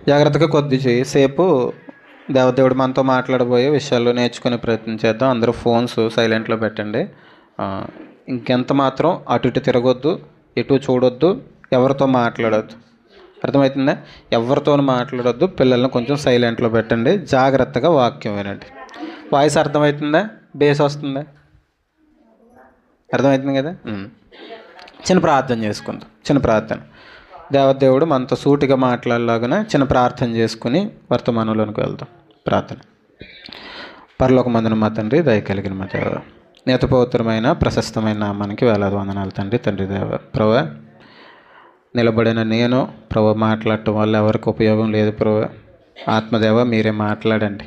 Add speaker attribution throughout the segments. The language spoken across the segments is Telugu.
Speaker 1: జాగ్రత్తగా కొద్దిసేపు దేవదేవుడు మనతో మాట్లాడబోయే విషయాలు నేర్చుకునే ప్రయత్నం చేద్దాం. అందరూ ఫోన్స్ సైలెంట్లో పెట్టండి. ఇంకెంత మాత్రం అటు ఇటు తిరగొద్దు, ఎటు చూడొద్దు, ఎవరితో మాట్లాడొద్దు. అర్థమవుతుందా? ఎవరితో మాట్లాడొద్దు. పిల్లల్ని కొంచెం సైలెంట్లో పెట్టండి. జాగ్రత్తగా వాక్యం వినండి. వాయిస్ అర్థమవుతుందా? బేస్ వస్తుందా? అర్థమవుతుంది కదా? చిన్న ప్రార్థన చేసుకుందాం. చిన్న ప్రార్థన. దేవదేవుడు మనతో సూటిగా మాట్లాడలాగానే చిన్న ప్రార్థన చేసుకుని వర్తమానంలోనికి వెళ్దాం. ప్రార్థన. పరలోకమందున మా తండ్రి, దయ కలిగిన మా దేవ, నేతపవిత్రమైన ప్రశస్తమైన నామానికి వేలాది వందనాలు తండ్రి. తండ్రి దేవ, ప్రభా, నిలబడిన నేను ప్రభు మాట్లాడటం వల్ల ఎవరికి ఉపయోగం లేదు. ప్రభు ఆత్మదేవ, మీరే మాట్లాడండి.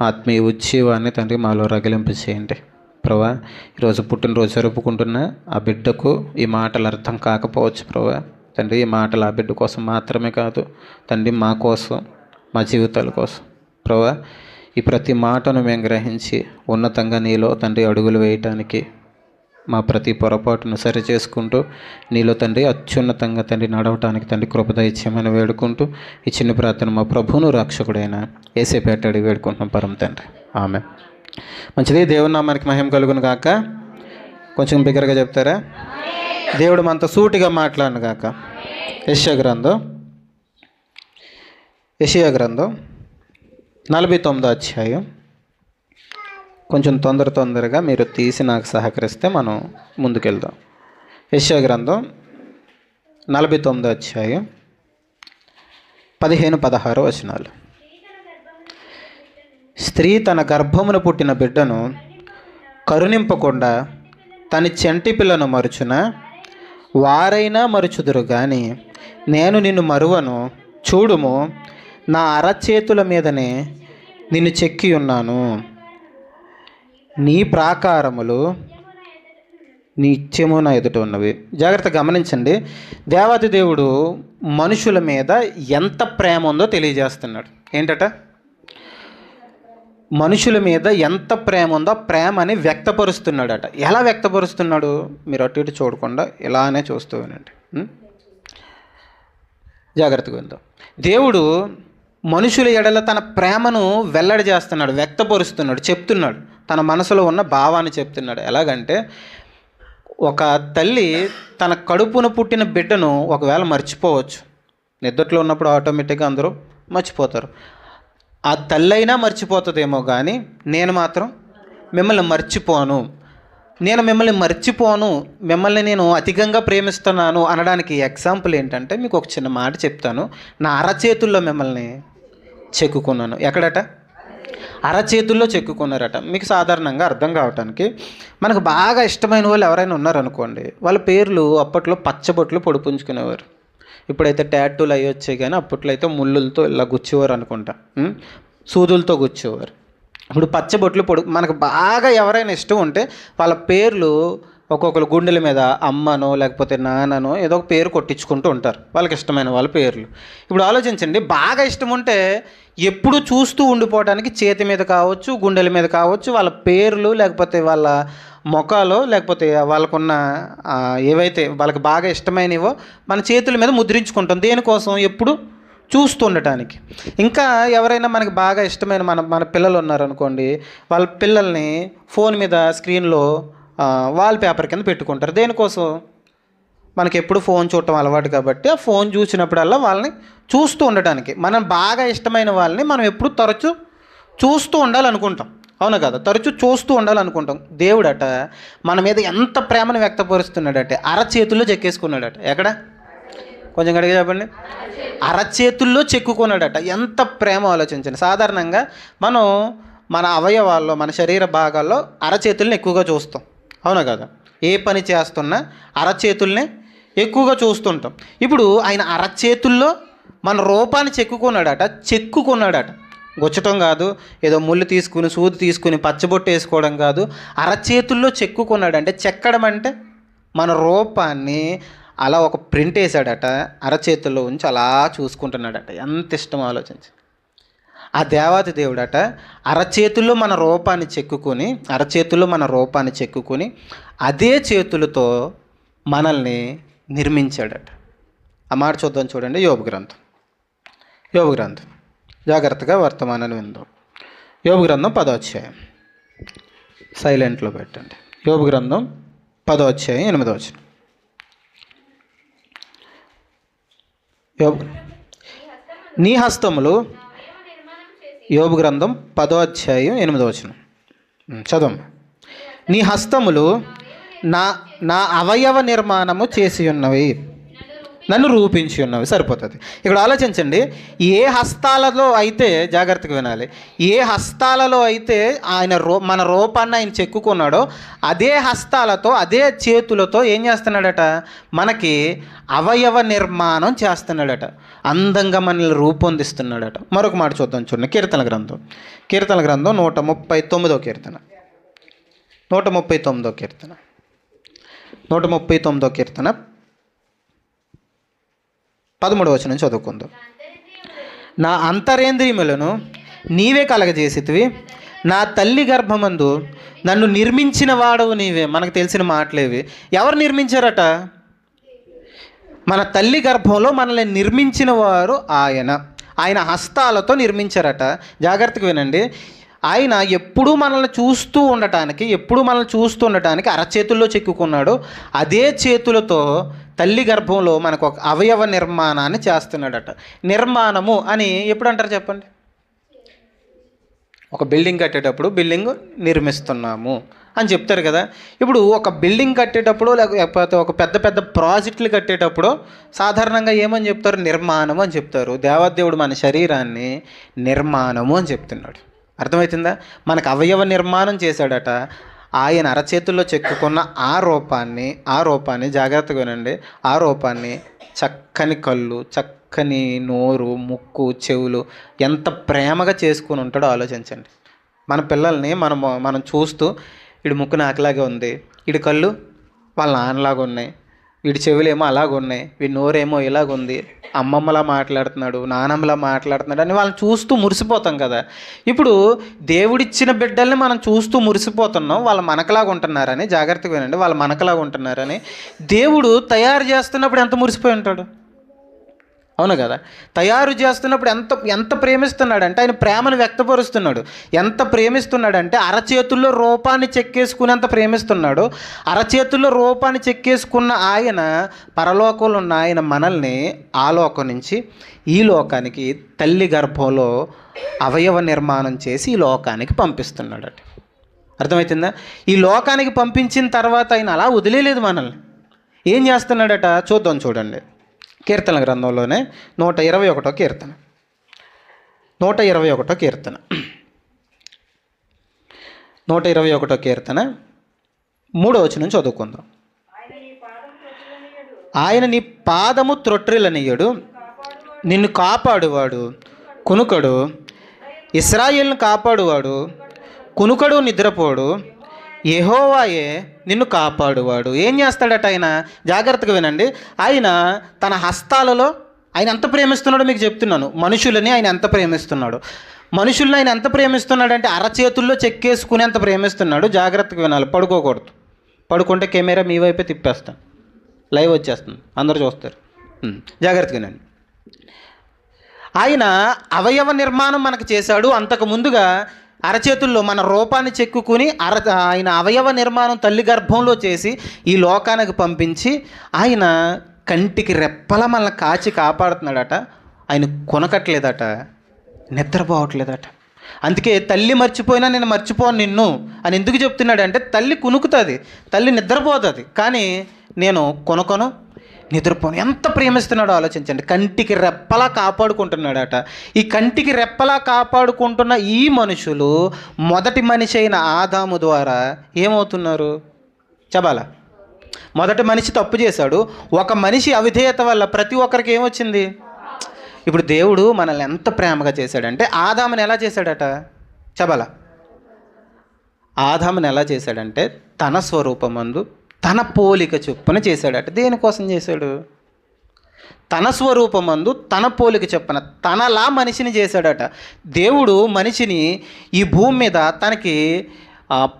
Speaker 1: ఆత్మీయ ఉజ్జీవాన్ని తండ్రి మాలో రగిలింపు చేయండి. ప్రభా, ఈరోజు పుట్టినరోజు జరుపుకుంటున్న ఆ బిడ్డకు ఈ మాటలు అర్థం కాకపోవచ్చు. ప్రభా తండ్రి, ఈ మాటలు ఆ బిడ్డ కోసం మాత్రమే కాదు తండ్రి, మా కోసం, మా జీవితాల కోసం. ప్రభా, ఈ ప్రతి మాటను మేము గ్రహించి ఉన్నతంగా నీలో తండ్రి అడుగులు వేయటానికి, మా ప్రతి పొరపాటును సరి చేసుకుంటూ నీలో తండ్రి అత్యున్నతంగా తండ్రి నడవటానికి తండ్రి కృప దయచేయమని వేడుకుంటూ ఈ చిన్న ప్రార్థన మా ప్రభువును రక్షకుడైన యేసేపేట అడిగి వేడుకుంటున్నాం పరమ తండ్రి. ఆమె. మంచిది. దేవుని నామానికి మహిమ కలుగును గాక. కొంచెం బిగ్గరగా చెప్తారా? దేవుడు మనతో సూటిగా మాట్లాడను గాక. యెషయా గ్రంథం 49వ అధ్యాయం. కొంచెం తొందరగా మీరు తీసి నాకు సహకరిస్తే మనం ముందుకెళ్దాం. యెషయా గ్రంథం 49వ అధ్యాయం 15-16 వచనాలు. స్త్రీ తన గర్భమున పుట్టిన బిడ్డను కరుణింపకుండా తన చెంటి పిల్లను మరుచున వారైనా మరుచుదురు గాని నేను నిన్ను మరువను. చూడుము, నా అరచేతుల మీదనే నిన్ను చెక్కి ఉన్నాను. నీ ప్రాకారములు నిత్యము నా ఎదుట ఉన్నవి. జాగ్రత్తగా గమనించండి. దేవాది దేవుడు మనుషుల మీద ఎంత ప్రేమ ఉందో తెలియజేస్తున్నాడు. ఏంటట? మనుషుల మీద ఎంత ప్రేమ ఉందో ప్రేమని వ్యక్తపరుస్తున్నాడట. ఎలా వ్యక్తపరుస్తున్నాడు? మీరు అటు ఇటు చూడకుండా ఇలానే చూస్తూ వినండి. జాగ్రత్తగా విందాం. దేవుడు మనుషుల ఎడల తన ప్రేమను వెల్లడి చేస్తున్నాడు, వ్యక్తపరుస్తున్నాడు, చెప్తున్నాడు. తన మనసులో ఉన్న భావాన్ని చెప్తున్నాడు. ఎలాగంటే, ఒక తల్లి తన కడుపున పుట్టిన బిడ్డను ఒకవేళ మర్చిపోవచ్చు. నిద్దట్లో ఉన్నప్పుడు ఆటోమేటిక్గా అందరూ మర్చిపోతారు. ఆ తల్లి అయినా మర్చిపోతుందేమో కానీ నేను మాత్రం మిమ్మల్ని మర్చిపోను. మిమ్మల్ని నేను అధికంగా ప్రేమిస్తున్నాను అనడానికి ఎగ్జాంపుల్ ఏంటంటే, మీకు ఒక చిన్న మాట చెప్తాను. నా అరచేతుల్లో మిమ్మల్ని చెక్కుకున్నాను. ఎక్కడట? అరచేతుల్లో చెక్కుకున్నారట. మీకు సాధారణంగా అర్థం కావటానికి, మనకు బాగా ఇష్టమైన వాళ్ళు ఎవరైనా ఉన్నారనుకోండి, వాళ్ళ పేర్లు అప్పట్లో పచ్చబొట్లు పొడిపుంచుకునేవారు. ఇప్పుడైతే ట్యాటూలు అవి వచ్చాయి, కానీ అప్పట్లో అయితే ముళ్ళులతో ఇలా గుచ్చేవారు అనుకుంటా, సూదులతో గుచ్చేవారు. ఇప్పుడు పచ్చబొట్లు మనకు బాగా ఎవరైనా ఇష్టం ఉంటే వాళ్ళ పేర్లు ఒక్కొక్కరు గుండెల మీద అమ్మనో లేకపోతే నాన్ననో ఏదో ఒక పేరు కొట్టించుకుంటూ ఉంటారు, వాళ్ళకి ఇష్టమైన వాళ్ళ పేర్లు. ఇప్పుడు ఆలోచించండి, బాగా ఇష్టం ఉంటే ఎప్పుడు చూస్తూ ఉండిపోవడానికి చేతి మీద కావచ్చు, గుండెల మీద కావచ్చు, వాళ్ళ పేర్లు లేకపోతే వాళ్ళ మొఖాలు లేకపోతే వాళ్ళకున్న ఏవైతే వాళ్ళకి బాగా ఇష్టమైనవో మన చేతుల మీద ముద్రించుకుంటాం. దేనికోసం? ఎప్పుడు చూస్తూ ఉండటానికి. ఇంకా ఎవరైనా మనకి బాగా ఇష్టమైన మన పిల్లలు ఉన్నారనుకోండి, వాళ్ళ పిల్లల్ని ఫోన్ మీద స్క్రీన్లో వాల్ పేపర్ కింద పెట్టుకుంటారు. దేనికోసం? మనకి ఎప్పుడు ఫోన్ చూడటం అలవాటు కాబట్టి ఆ ఫోన్ చూసినప్పుడల్లా వాళ్ళని చూస్తూ ఉండటానికి. మనం బాగా ఇష్టమైన వాళ్ళని మనం ఎప్పుడు తరచూ చూస్తూ ఉండాలనుకుంటాం. అవునా కదా? తరచూ చూస్తూ ఉండాలనుకుంటాం. దేవుడట మన మీద ఎంత ప్రేమను వ్యక్తపరుస్తున్నాడట, అరచేతుల్లో చెక్కేసుకున్నాడట. ఎక్కడ? కొంచెం గడిగా చెప్పండి. అరచేతుల్లో చెక్కుకున్నాడట. ఎంత ప్రేమ ఆలోచించండి. సాధారణంగా మనం మన అవయవాల్లో, మన శరీర భాగాల్లో అరచేతుల్ని ఎక్కువగా చూస్తాం. అవునా కదా? ఏ పని చేస్తున్నా అరచేతుల్ని ఎక్కువగా చూస్తుంటాం. ఇప్పుడు ఆయన అరచేతుల్లో మన రూపాన్ని చెక్కుకున్నాడట. గుచ్చటం కాదు, ఏదో ముళ్ళు తీసుకుని సూది తీసుకుని పచ్చబొట్టు వేసుకోవడం కాదు, అరచేతుల్లో చెక్కుకున్నాడు. అంటే చెక్కడం అంటే మన రూపాన్ని అలా ఒక ప్రింట్ వేసాడట, అరచేతుల్లో ఉంచి అలా చూసుకుంటున్నాడట. ఎంత ఇష్టం ఆలోచించి. ఆ దేవాది దేవుడట అరచేతుల్లో మన రూపాన్ని చెక్కుకొని అదే చేతులతో మనల్ని నిర్మించాడట. ఆ మాట చూద్దాం చూడండి. యోబు గ్రంథం జాగ్రత్తగా వర్తమానాన్ని విందాం. యోబు గ్రంథం 10వ అధ్యాయం, సైలెంట్లో పెట్టండి. యోబు గ్రంథం 10వ అధ్యాయం 8వ వచనం. నీ హస్తములు, యోబు గ్రంథం 10వ అధ్యాయం 8వ వచనం చదవం. నీ హస్తములు నా అవయవ నిర్మాణము చేసి ఉన్నవి, నన్ను రూపించి ఉన్నవి. సరిపోతుంది. ఇక్కడ ఆలోచించండి. ఏ హస్తాలలో అయితే, జాగ్రత్తగా వినాలి, ఏ హస్తాలలో అయితే ఆయన మన రూపాన్ని ఆయన చెక్కుకున్నాడో అదే హస్తాలతో, అదే చేతులతో ఏం చేస్తున్నాడట? మనకి అవయవ నిర్మాణం చేస్తున్నాడట. అందంగా మనల్ని రూపొందిస్తున్నాడట. మరొక మాట చూద్దాం చూడండి. కీర్తన గ్రంథం 139వ కీర్తన, 139వ కీర్తన 13వ వచనం చదువుకుందాం. నా అంతరేంద్రియములను నీవే కలగజేసితివి, నా తల్లి గర్భమందు నన్ను నిర్మించిన వాడవు నీవే. మనకు తెలిసిన మాటలేవి. ఎవరు నిర్మించారట? మన తల్లి గర్భంలో మనల్ని నిర్మించిన వారు ఆయన హస్తాలతో నిర్మించారట. జాగ్రత్తగా వినండి. ఆయన ఎప్పుడూ మనల్ని చూస్తూ ఉండటానికి అరచేతుల్లో చెక్కుకున్నాడు. అదే చేతులతో తల్లి గర్భంలో మనకు ఒక అవయవ నిర్మాణాన్ని చేస్తున్నాడట. నిర్మాణము అని ఎప్పుడు అంటారు చెప్పండి? ఒక బిల్డింగ్ కట్టేటప్పుడు బిల్డింగ్ నిర్మిస్తున్నాము అని చెప్తారు కదా. ఇప్పుడు ఒక బిల్డింగ్ కట్టేటప్పుడు, లేకపోతే ఒక పెద్ద పెద్ద ప్రాజెక్టులు కట్టేటప్పుడు సాధారణంగా ఏమని చెప్తారు? నిర్మాణము అని చెప్తారు. దేవాదేవుడు మన శరీరాన్ని నిర్మాణము అని చెప్తున్నాడు. అర్థమవుతుందా? మనకు అవయవ నిర్మాణం చేశాడట. ఆయన అరచేతుల్లో చెక్కుకున్న ఆ రూపాన్ని జాగ్రత్తగా వినండి. ఆ రూపాన్ని చక్కని కళ్ళు, చక్కని నోరు, ముక్కు, చెవులు ఎంత ప్రేమగా చేసుకుని ఉంటాడో ఆలోచించండి. మన పిల్లల్ని మనం చూస్తూ, వీడి ముక్కు నాకులాగే ఉంది, వీడి కళ్ళు వాళ్ళ నాన్నలాగా ఉన్నాయి, వీడి చెవులేమో అలాగున్నాయి, వీడి నోరేమో ఇలాగుంది, అమ్మమ్మలా మాట్లాడుతున్నాడు, నానమ్మలా మాట్లాడుతున్నాడు అని వాళ్ళని చూస్తూ మురిసిపోతాం కదా. ఇప్పుడు దేవుడిచ్చిన బిడ్డల్ని మనం చూస్తూ మురిసిపోతున్నాం. వాళ్ళు మనకలాగా ఉంటున్నారని, జాగ్రత్తగా వినండి, వాళ్ళు మనకలాగా ఉంటున్నారని. దేవుడు తయారు చేస్తున్నప్పుడు ఎంత మురిసిపోయి ఉంటాడు? అవును కదా. తయారు చేస్తున్నప్పుడు ఎంత ప్రేమిస్తున్నాడంటే, ఆయన ప్రేమను వ్యక్తపరుస్తున్నాడు. ఎంత ప్రేమిస్తున్నాడంటే అరచేతుల్లో రూపాన్ని చెక్కేసుకునేంత ప్రేమిస్తున్నాడు. అరచేతుల్లో రూపాన్ని చెక్కేసుకున్న ఆయన, పరలోకంలో ఉన్న ఆయన మనల్ని ఆ లోకం నుంచి ఈ లోకానికి తల్లి గర్భంలో అవయవ నిర్మాణం చేసి ఈ లోకానికి పంపిస్తున్నాడట. అర్థమవుతుందా? ఈ లోకానికి పంపించిన తర్వాత ఆయన అలా వదిలేలేదు మనల్ని. ఏం చేస్తున్నాడట చూద్దాం చూడండి. కీర్తన గ్రంథంలోనే 121వ కీర్తన, 121వ కీర్తన 3వ వచనం చదువుకుందాం. ఆయన నీ పాదము త్రొట్రిల్లనియ్యడు, నిన్ను కాపాడువాడు కునుకడు. ఇశ్రాయేలును కాపాడువాడు కునుకడు, నిద్రపోడు. యెహోవాయే నిన్ను కాపాడువాడు. ఏం చేస్తాడట ఆయన? జాగ్రత్తగా వినండి. ఆయన తన హస్తాలలో ఆయన ఎంత ప్రేమిస్తున్నాడో మీకు చెప్తున్నాను. మనుషులని ఆయన ఎంత ప్రేమిస్తున్నాడు. మనుషుల్ని ఆయన ఎంత ప్రేమిస్తున్నాడంటే అరచేతుల్లో చెక్కేసుకునేంత ప్రేమిస్తున్నాడు. జాగ్రత్తగా వినాలి. పడుకోకూడదు. పడుకుంటే కెమెరా మీ వైపే తిప్పేస్తాను, లైవ్ వచ్చేస్తుంది, అందరూ చూస్తారు. జాగ్రత్తగా వినండి. ఆయన అవయవ నిర్మాణం మనకు చేశాడు. అంతకు ముందుగా అరచేతుల్లో మన రూపాన్ని చెక్కుకుని ఆయన అవయవ నిర్మాణం తల్లి గర్భంలో చేసి ఈ లోకానికి పంపించి ఆయన కంటికి రెప్పలా మనల్ని కాచి కాపాడుతున్నాడట. ఆయన కొనకట్లేదట, నిద్రపోవట్లేదట. అందుకే తల్లి మర్చిపోయినా నేను మర్చిపోను నిన్ను అని ఎందుకు చెప్తున్నాడంటే, తల్లి కునుకుతుంది, తల్లి నిద్రపోతుంది, కానీ నేను కొనకొను, నిద్రపోను. ఎంత ప్రేమిస్తున్నాడో ఆలోచించండి. కంటికి రెప్పలా కాపాడుకుంటున్నాడట. ఈ కంటికి రెప్పలా కాపాడుకుంటున్న ఈ మనుషులు మొదటి మనిషి అయిన ఆదాము ద్వారా ఏమవుతున్నారు చెప్పాలా? మొదటి మనిషి తప్పు చేశాడు. ఒక మనిషి అవిధేయత వల్ల ప్రతి ఒక్కరికి ఏమొచ్చింది? ఇప్పుడు దేవుడు మనల్ని ఎంత ప్రేమగా చేశాడంటే, ఆదాముని ఎలా చేశాడట చెప్పాలా? ఆదాముని ఎలా చేశాడంటే తన స్వరూపమందు తన పోలిక చొప్పున చేశాడట. దేనికోసం చేశాడు? తన స్వరూపమందు తన పోలిక చొప్పున తనలా మనిషిని చేశాడట. దేవుడు మనిషిని ఈ భూమి మీద తనకి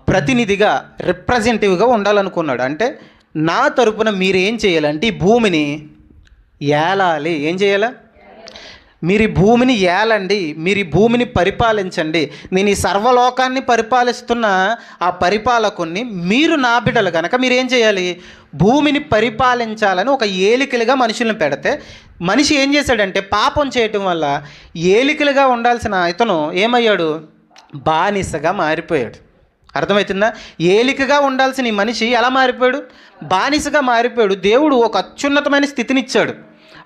Speaker 1: ప్రతినిధిగా, రిప్రజెంటేటివ్గా ఉండాలనుకున్నాడు. అంటే నా తరపున మీరేం చేయాలంటే ఈ భూమిని ఏలాలి. ఏం చేయాలా? మీరు ఈ భూమిని ఏలండి, మీరు ఈ భూమిని పరిపాలించండి. నేను ఈ సర్వలోకాన్ని పరిపాలిస్తున్న ఆ పరిపాలకుణ్ణి, మీరు నా బిడ్డలు కనుక మీరు ఏం చేయాలి? భూమిని పరిపాలించాలని ఒక ఏలికలుగా మనుషులను పెడితే మనిషి ఏం చేశాడంటే పాపం చేయటం వల్ల ఏలికలుగా ఉండాల్సిన ఇతను ఏమయ్యాడు? బానిసగా మారిపోయాడు. అర్థమవుతుందా? ఏలికగా ఉండాల్సిన ఈ మనిషి ఎలా మారిపోయాడు? బానిసగా మారిపోయాడు. దేవుడు ఒక అత్యున్నతమైన స్థితినిచ్చాడు.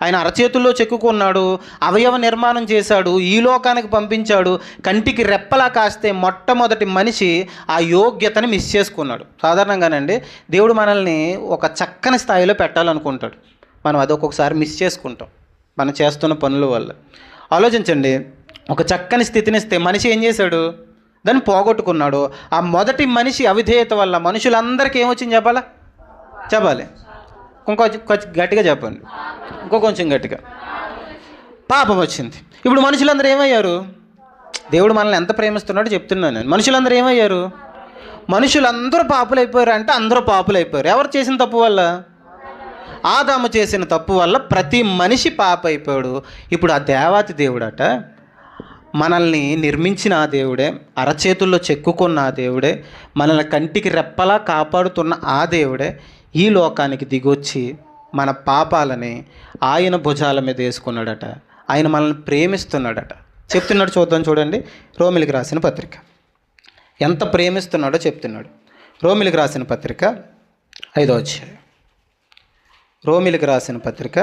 Speaker 1: ఆయన అరచేతుల్లో చెక్కుకున్నాడు, అవయవ నిర్మాణం చేశాడు, ఈ లోకానికి పంపించాడు. కంటికి రెప్పలా కాస్తే మొట్టమొదటి మనిషి ఆ యోగ్యతని మిస్ చేసుకున్నాడు. సాధారణంగానండి దేవుడు మనల్ని ఒక చక్కని స్థాయిలో పెట్టాలనుకుంటాడు. మనం అది ఒక్కొక్కసారి మిస్ చేసుకుంటాం మనం చేస్తున్న పనుల వల్ల. ఆలోచించండి, ఒక చక్కని స్థితినిస్తే మనిషి ఏం చేశాడు? దాన్ని పోగొట్టుకున్నాడు. ఆ మొదటి మనిషి అవిధేయత వల్ల మనుషులందరికీ ఏమొచ్చింది చెప్పాలి. కొంచెం గట్టిగా చెప్పండి, కొంచెం గట్టిగా. పాపం వచ్చింది. ఇప్పుడు మనుషులందరూ ఏమయ్యారు? దేవుడు మనల్ని ఎంత ప్రేమిస్తున్నాడో చెప్తున్నాను నేను. మనుషులందరూ ఏమయ్యారు? మనుషులందరూ పాపులైపోయారు. అంటే అందరూ పాపులైపోయారు. ఎవరు చేసిన తప్పు వల్ల? ఆదాము చేసిన తప్పు వల్ల ప్రతి మనిషి పాప అయిపోయాడు. ఇప్పుడు ఆ దేవాతి దేవుడట, మనల్ని నిర్మించిన ఆ దేవుడే, అరచేతుల్లో చెక్కుకున్న ఆ దేవుడే, మనల్ని కంటికి రెప్పలా కాపాడుతున్న ఆ దేవుడే ఈ లోకానికి దిగొచ్చి మన పాపాలని ఆయన భుజాల మీద వేసుకున్నాడట. ఆయన మనల్ని ప్రేమిస్తున్నాడట. చెప్తున్నాడు, చూద్దాం. చూడండి, రోమిలికి రాసిన పత్రిక ఎంత ప్రేమిస్తున్నాడో చెప్తున్నాడు. రోమిలికి రాసిన పత్రిక 5వ అధ్యాయం. రోమిలికి రాసిన పత్రిక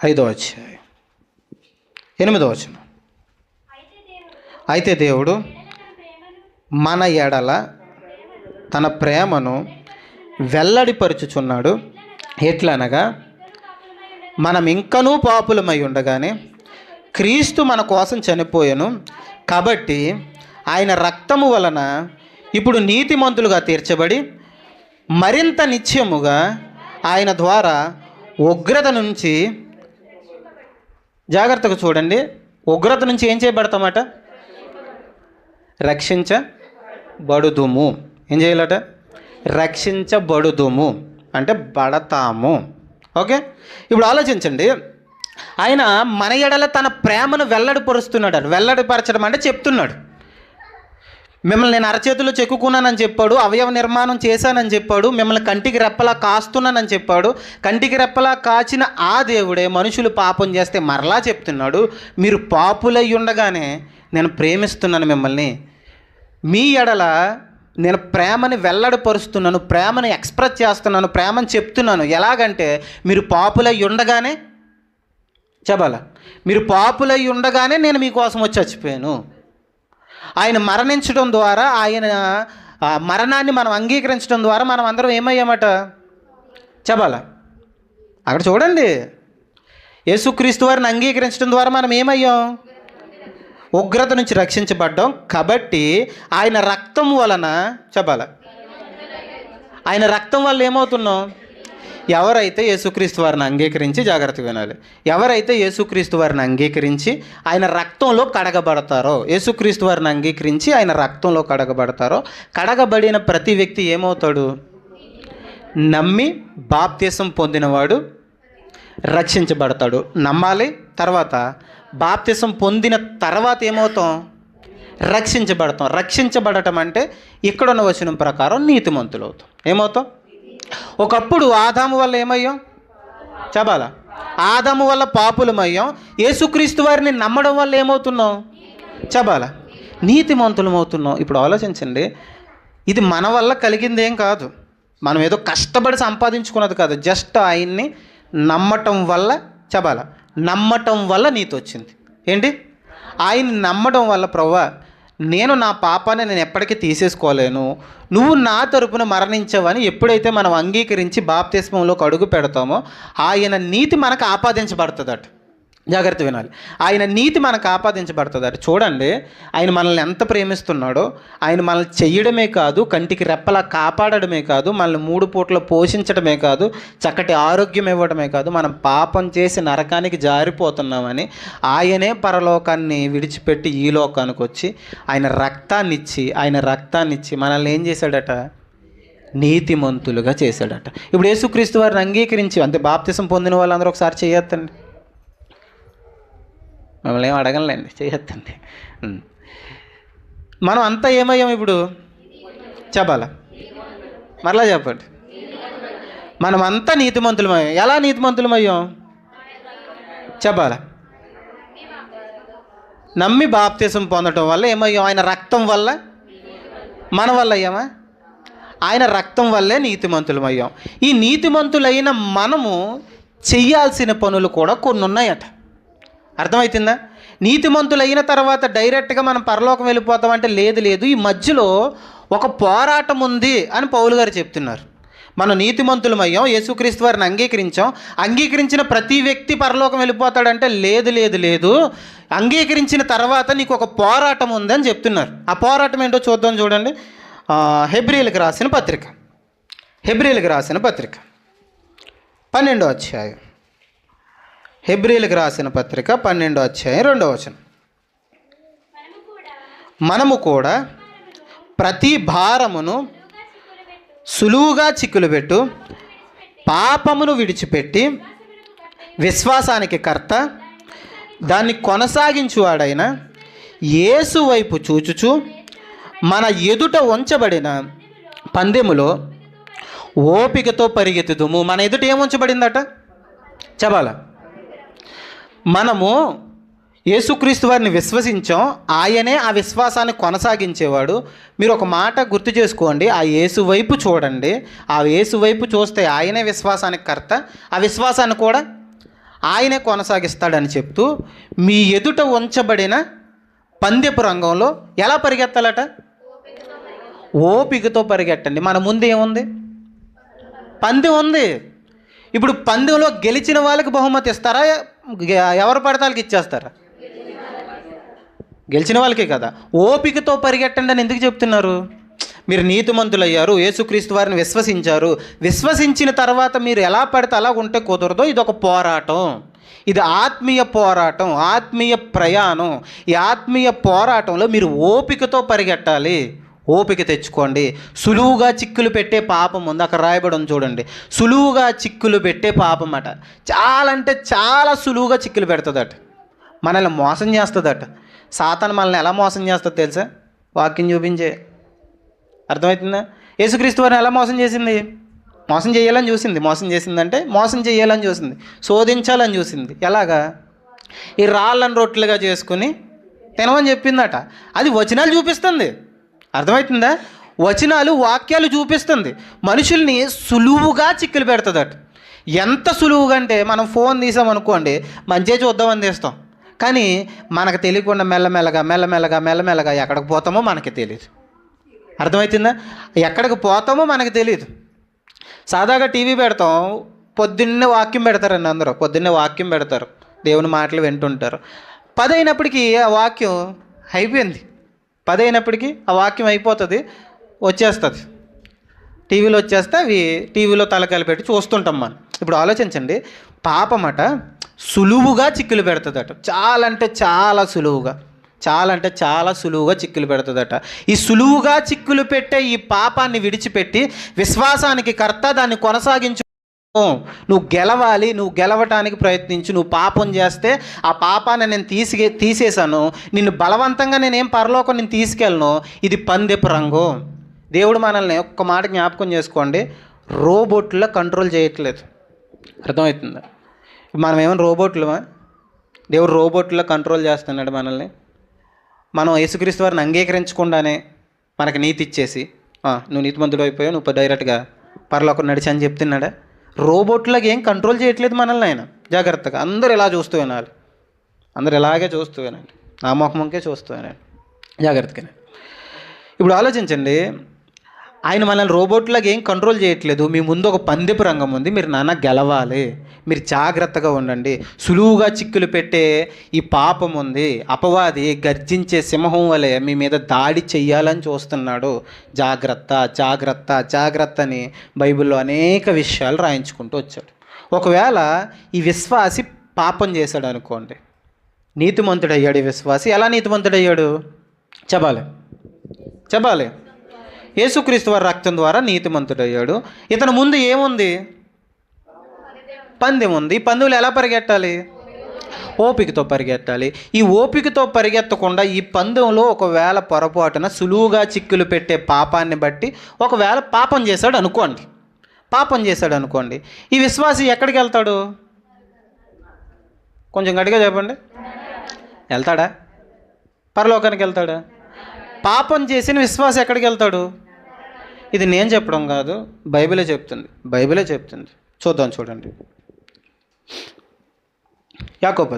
Speaker 1: 5వ అధ్యాయం 8వ వచనం. అయితే దేవుడు మన ఎడల తన ప్రేమను వెల్లడిపరుచుచున్నాడు. ఎట్లనగా, మనం ఇంకనూ పాపులమై ఉండగానే క్రీస్తు మన కోసం చనిపోయాను. కాబట్టి ఆయన రక్తము వలన ఇప్పుడు నీతిమంతులుగా తీర్చబడి మరింత నిత్యముగా ఆయన ద్వారా ఉగ్రత నుంచి, జాగ్రత్తగా చూడండి, ఉగ్రత నుంచి ఏం చేయబడతామట? రక్షించబడుదుము. ఏం చేయాలట? రక్షించబడుదుము అంటే బడతాము. ఓకే, ఇప్పుడు ఆలోచించండి. ఆయన మన ఎడల తన ప్రేమను వెల్లడిపరుస్తున్నాడు. వెల్లడిపరచడం అంటే చెప్తున్నాడు, మిమ్మల్ని నేను అరచేతుల్లో చెక్కుకున్నానని చెప్పాడు, అవయవ నిర్మాణం చేశానని చెప్పాడు, మిమ్మల్ని కంటికి రెప్పలా కాస్తున్నానని చెప్పాడు. కంటికి రెప్పలా కాచిన ఆ దేవుడే మనుషులు పాపం చేస్తే మరలా చెప్తున్నాడు, మీరు పాపులై ఉండగానే నేను ప్రేమిస్తున్నాను మిమ్మల్ని, మీ ఎడల నేను ప్రేమని వెల్లడిపరుస్తున్నాను, ప్రేమని ఎక్స్ప్రెస్ చేస్తున్నాను, ప్రేమని చెప్తున్నాను. ఎలాగంటే మీరు పాపులై ఉండగానే మీరు పాపులై ఉండగానే నేను మీకోసం వచ్చి చచ్చిపోయాను. ఆయన మరణించడం ద్వారా, ఆయన మరణాన్ని మనం అంగీకరించడం ద్వారా మనం అందరం ఏమయ్యామట? అక్కడ చూడండి, యేసుక్రీస్తు వారిని అంగీకరించడం ద్వారా మనం ఏమయ్యాం? ఉగ్రత నుంచి రక్షించబడ్డాం. కాబట్టి ఆయన రక్తం వలన ఆయన రక్తం వల్ల ఏమవుతున్నాం? ఎవరైతే యేసుక్రీస్తు వారిని అంగీకరించి, జాగ్రత్తగా వినాలి, ఎవరైతే యేసుక్రీస్తు వారిని అంగీకరించి ఆయన రక్తంలో కడగబడతారో, యేసుక్రీస్తు వారిని అంగీకరించి ఆయన రక్తంలో కడగబడతారో, కడగబడిన ప్రతి వ్యక్తి ఏమవుతాడు? నమ్మి బాప్తిసం పొందినవాడు రక్షించబడతాడు. నమ్మాలి. తర్వాత బాప్తిసం పొందిన తర్వాత ఏమవుతాం? రక్షించబడతాం. రక్షించబడటం అంటే ఇక్కడున్న వచనం ప్రకారం నీతిమంతులు అవుతాం. ఏమవుతాం? ఒకప్పుడు ఆదాము వల్ల ఏమయ్యాం? ఆదాము వల్ల పాపులమయ్యాం. యేసుక్రీస్తు వారిని నమ్మడం వల్ల ఏమవుతున్నాం? నీతిమంతులం అవుతున్నాం. ఇప్పుడు ఆలోచించండి, ఇది మన వల్ల కలిగిందేం కాదు, మనం ఏదో కష్టపడి సంపాదించుకున్నది కాదు. జస్ట్ ఆయన్ని నమ్మటం వల్ల నమ్మటం వల్ల నీతి వచ్చింది. ఏంటి? ఆయన్ని నమ్మడం వల్ల, ప్రభువా నేను నా పాపాన్ని నేను ఎప్పటికీ తీసేసుకోలేను, నువ్వు నా తరపున మరణించవని ఎప్పుడైతే మనం అంగీకరించి బాప్తిస్మంలోకి అడుగు పెడతామో ఆయన నీతి మనకు ఆపాదించబడుతుందట. జాగ్రత్త వినాలి, ఆయన నీతి మనకు ఆపాదించబడుతుందట. చూడండి, ఆయన మనల్ని ఎంత ప్రేమిస్తున్నాడో. ఆయన మనల్ని చెయ్యడమే కాదు, కంటికి రెప్పలా కాపాడడమే కాదు, మనల్ని 3 పూటలు పోషించడమే కాదు, చక్కటి ఆరోగ్యం ఇవ్వడమే కాదు, మనం పాపం చేసి నరకానికి జారిపోతున్నామని ఆయనే పరలోకాన్ని విడిచిపెట్టి ఈ లోకానికి వచ్చి ఆయన రక్తాన్ని ఇచ్చి మనల్ని ఏం చేశాడట? నీతిమంతులుగా చేశాడట. ఇప్పుడు యేసుక్రీస్తు వారిని అంగీకరించి అంటే బాప్తిసం పొందిన వాళ్ళందరూ ఒకసారి చేయొద్దండి. మమ్మల్ని ఏం అడగలేండి, చేయొద్దండి. మనం అంతా ఏమయ్యాం ఇప్పుడు చెప్పాలా? మరలా చెప్పండి. మనం అంతా నీతిమంతులమయ్యాం. ఎలా నీతిమంతులమయ్యాం చెప్పాలా? నమ్మి బాప్తిసం పొందటం వల్ల ఏమయ్యాం? ఆయన రక్తం వల్ల. మన వల్ల అయ్యామా? ఆయన రక్తం వల్లే నీతిమంతులమయ్యాం. ఈ నీతిమంతులైన మనము చెయ్యాల్సిన పనులు కూడా కొన్ని ఉన్నాయట. అర్థమవుతుందా? నీతిమంతులైన తర్వాత డైరెక్ట్గా మనం పరలోకం వెళ్ళిపోతామంటే లేదు. ఈ మధ్యలో ఒక పోరాటం ఉంది అని పౌలు గారు చెప్తున్నారు. మనం నీతిమంతులమయ్యాం, యేసుక్రీస్తు వారిని అంగీకరించిన ప్రతి వ్యక్తి పరలోకం వెళ్ళిపోతాడంటే లేదు. అంగీకరించిన తర్వాత నీకు ఒక పోరాటం ఉందని చెప్తున్నారు. ఆ పోరాటం ఏంటో చూద్దాం. చూడండి, హెబ్రీయులకు రాసిన పత్రిక 12వ అధ్యాయం. హెబ్రీయులకు రాసిన పత్రిక 12వ అధ్యాయం 2వ వచనం. మనము కూడా ప్రతి భారమును సులువుగా చిక్కులుపెట్టు పాపమును విడిచిపెట్టి విశ్వాసానికి కర్త దాన్ని కొనసాగించువాడైన యేసు వైపు చూచుచు మన ఎదుట ఉంచబడిన పందెములో ఓపికతో పరిగెత్తుదుము. మన ఎదుట ఏముంచబడిందట చెప్పాలా? మనము యేసుక్రీస్తు వారిని విశ్వసించాం, ఆయనే ఆ విశ్వాసాన్ని కొనసాగించేవాడు. మీరు ఒక మాట గుర్తు చేసుకోండి, ఆ యేసు వైపు చూడండి. ఆ యేసు వైపు చూస్తే ఆయనే విశ్వాసానికి కర్త, ఆ విశ్వాసాన్ని కూడా ఆయనే కొనసాగిస్తాడని చెప్తూ మీ ఎదుట ఉంచబడిన పందెపు రంగంలో ఎలా పరిగెత్తాలట? ఓపికతో పరిగెట్టండి. మన ముందు ఏముంది? పందెం ఉంది. ఇప్పుడు పందెంలో గెలిచిన వాళ్ళకి బహుమతి ఇస్తారా? ఎవరు పడితే వాళ్ళకి ఇచ్చేస్తారా? గెలిచిన వాళ్ళకే కదా. ఓపికతో పరిగెట్టండి అని ఎందుకు చెప్తున్నారు? మీరు నీతిమంతులయ్యారు, యేసుక్రీస్తు వారిని విశ్వసించిన తర్వాత మీరు ఎలా పడితే అలా ఉంటే కుదరదు. ఇది ఒక పోరాటం, ఇది ఆత్మీయ పోరాటం, ఆత్మీయ ప్రయాణం. ఈ ఆత్మీయ పోరాటంలో మీరు ఓపికతో పరిగెట్టాలి. ఓపిక తెచ్చుకోండి. సులువుగా చిక్కులు పెట్టే పాపం ఉంది, అక్కడ రాయబడి ఉంది చూడండి. సులువుగా చిక్కులు పెట్టే పాపం అట. చాలా అంటే చాలా సులువుగా చిక్కులు పెడుతుందట, మనల్ని మోసం చేస్తుందట. సాతాను మనల్ని ఎలా మోసం చేస్తుంది తెలుసా? వాక్యం చూపించే. అర్థమవుతుందా? యేసుక్రీస్తు వారిని ఎలా మోసం చేసింది? మోసం చేసిందంటే మోసం చేయాలని చూసింది, శోధించాలని చూసింది. ఎలాగా? ఈ రాళ్ళని రొట్టెలుగా చేసుకుని తినమని చెప్పిందట. అది వచనాలు చూపిస్తుంది. అర్థమవుతుందా? వచనాలు, వాక్యాలు చూపిస్తుంది. మనుషుల్ని సులువుగా చిక్కులు పెడుతుందట. ఎంత సులువుగా అంటే మనం ఫోన్ తీసామనుకోండి, మంచిగా చూద్దామని తీస్తాం, కానీ మనకు తెలియకుండా మెల్లమెల్లగా ఎక్కడికి పోతామో మనకి తెలియదు. అర్థమవుతుందా? ఎక్కడికి పోతామో మనకు తెలియదు. సాదాగా టీవీ పెడతాం, పొద్దున్నే వాక్యం పెడతారండి. అందరూ పొద్దున్నే వాక్యం పెడతారు, దేవుని మాటలు వింటుంటారు. 10 అయినప్పటికీ ఆ వాక్యం అయిపోయింది. 10 అయినప్పటికీ ఆ వాక్యం అయిపోతుంది, వచ్చేస్తుంది, టీవీలో వచ్చేస్తే అవి టీవీలో తలకాయలు పెట్టి చూస్తుంటాం మనం. ఇప్పుడు ఆలోచించండి, పాపమట సులువుగా చిక్కులు పెడుతుందట. చాలా అంటే చాలా సులువుగా చిక్కులు పెడుతుందట. ఈ సులువుగా చిక్కులు పెట్టే ఈ పాపాన్ని విడిచిపెట్టి విశ్వాసానికి కర్త, దాన్ని కొనసాగించు. నువ్వు గెలవాలి, నువ్వు గెలవటానికి ప్రయత్నించు. నువ్వు పాపం చేస్తే ఆ పాపాన్ని నేను తీసేశాను, నిన్ను బలవంతంగా నేనేం పరలోకం నేను తీసుకెళ్ళను. ఇది పందెపు రంగు. దేవుడు మనల్ని ఒక్క మాట జ్ఞాపకం చేసుకోండి, రోబోట్లో కంట్రోల్ చేయట్లేదు. అర్థమవుతుందా? మనం ఏమైనా రోబోట్లమా? దేవుడు రోబోట్లో కంట్రోల్ చేస్తున్నాడు మనల్ని. మనం యేసుక్రీస్తు వారిని అంగీకరించకుండానే మనకు నీతి ఇచ్చేసి నువ్వు నీతిమంతుడు అయిపోయావు, నువ్వు డైరెక్ట్గా పరలోకం నడిచి అని చెప్తున్నాడా? రోబోట్లాగా ఏం కంట్రోల్ చేయట్లేదు మనల్ని ఆయన. జాగ్రత్తగా అందరూ ఇలా చూస్తూ వినాలి, అందరు ఇలాగే చూస్తూ వినండి, నా ముఖంకే చూస్తూ వినండి జాగ్రత్తగా. ఇప్పుడు ఆలోచించండి, ఆయన మనల్ని రోబోట్లాగా ఏం కంట్రోల్ చేయట్లేదు. మీ ముందు ఒక పందెపు రంగం ఉంది, మీరు నాన్న గెలవాలి, మీరు జాగ్రత్తగా ఉండండి. సులువుగా చిక్కులు పెట్టే ఈ పాపం ఉంది, అపవాది గర్జించే సింహం వలె మీ మీద దాడి చెయ్యాలని చూస్తున్నాడు. జాగ్రత్త అని బైబిల్లో అనేక విషయాలు రాయించుకుంటూ వచ్చాడు. ఒకవేళ ఈ విశ్వాసి పాపం చేశాడు అనుకోండి, నీతిమంతుడయ్యాడు. ఈ విశ్వాసి ఎలా నీతిమంతుడయ్యాడు చెప్పాలి? యేసుక్రీస్తు వారి రక్తం ద్వారా నీతిమంతుడయ్యాడు. ఇతని ముందు ఏముంది? పందెం ఉంది. ఈ పందెంలో ఎలా పరిగెట్టాలి? ఓపికతో పరిగెత్తాలి. ఈ ఓపికతో పరిగెత్తకుండా ఈ పందెంలో ఒకవేళ పొరపాటున సులువుగా చిక్కులు పెట్టే పాపాన్ని బట్టి ఒకవేళ పాపం చేశాడు అనుకోండి, ఈ విశ్వాసి ఎక్కడికి వెళ్తాడు? కొంచెం గట్టిగా చెప్పండి. వెళ్తాడా? పరలోకానికి వెళ్తాడా? పాపం చేసిన విశ్వాసి ఎక్కడికి వెళ్తాడు? ఇది నేను చెప్పడం కాదు, బైబిలే చెప్తుంది. చూడండి. యాకోబు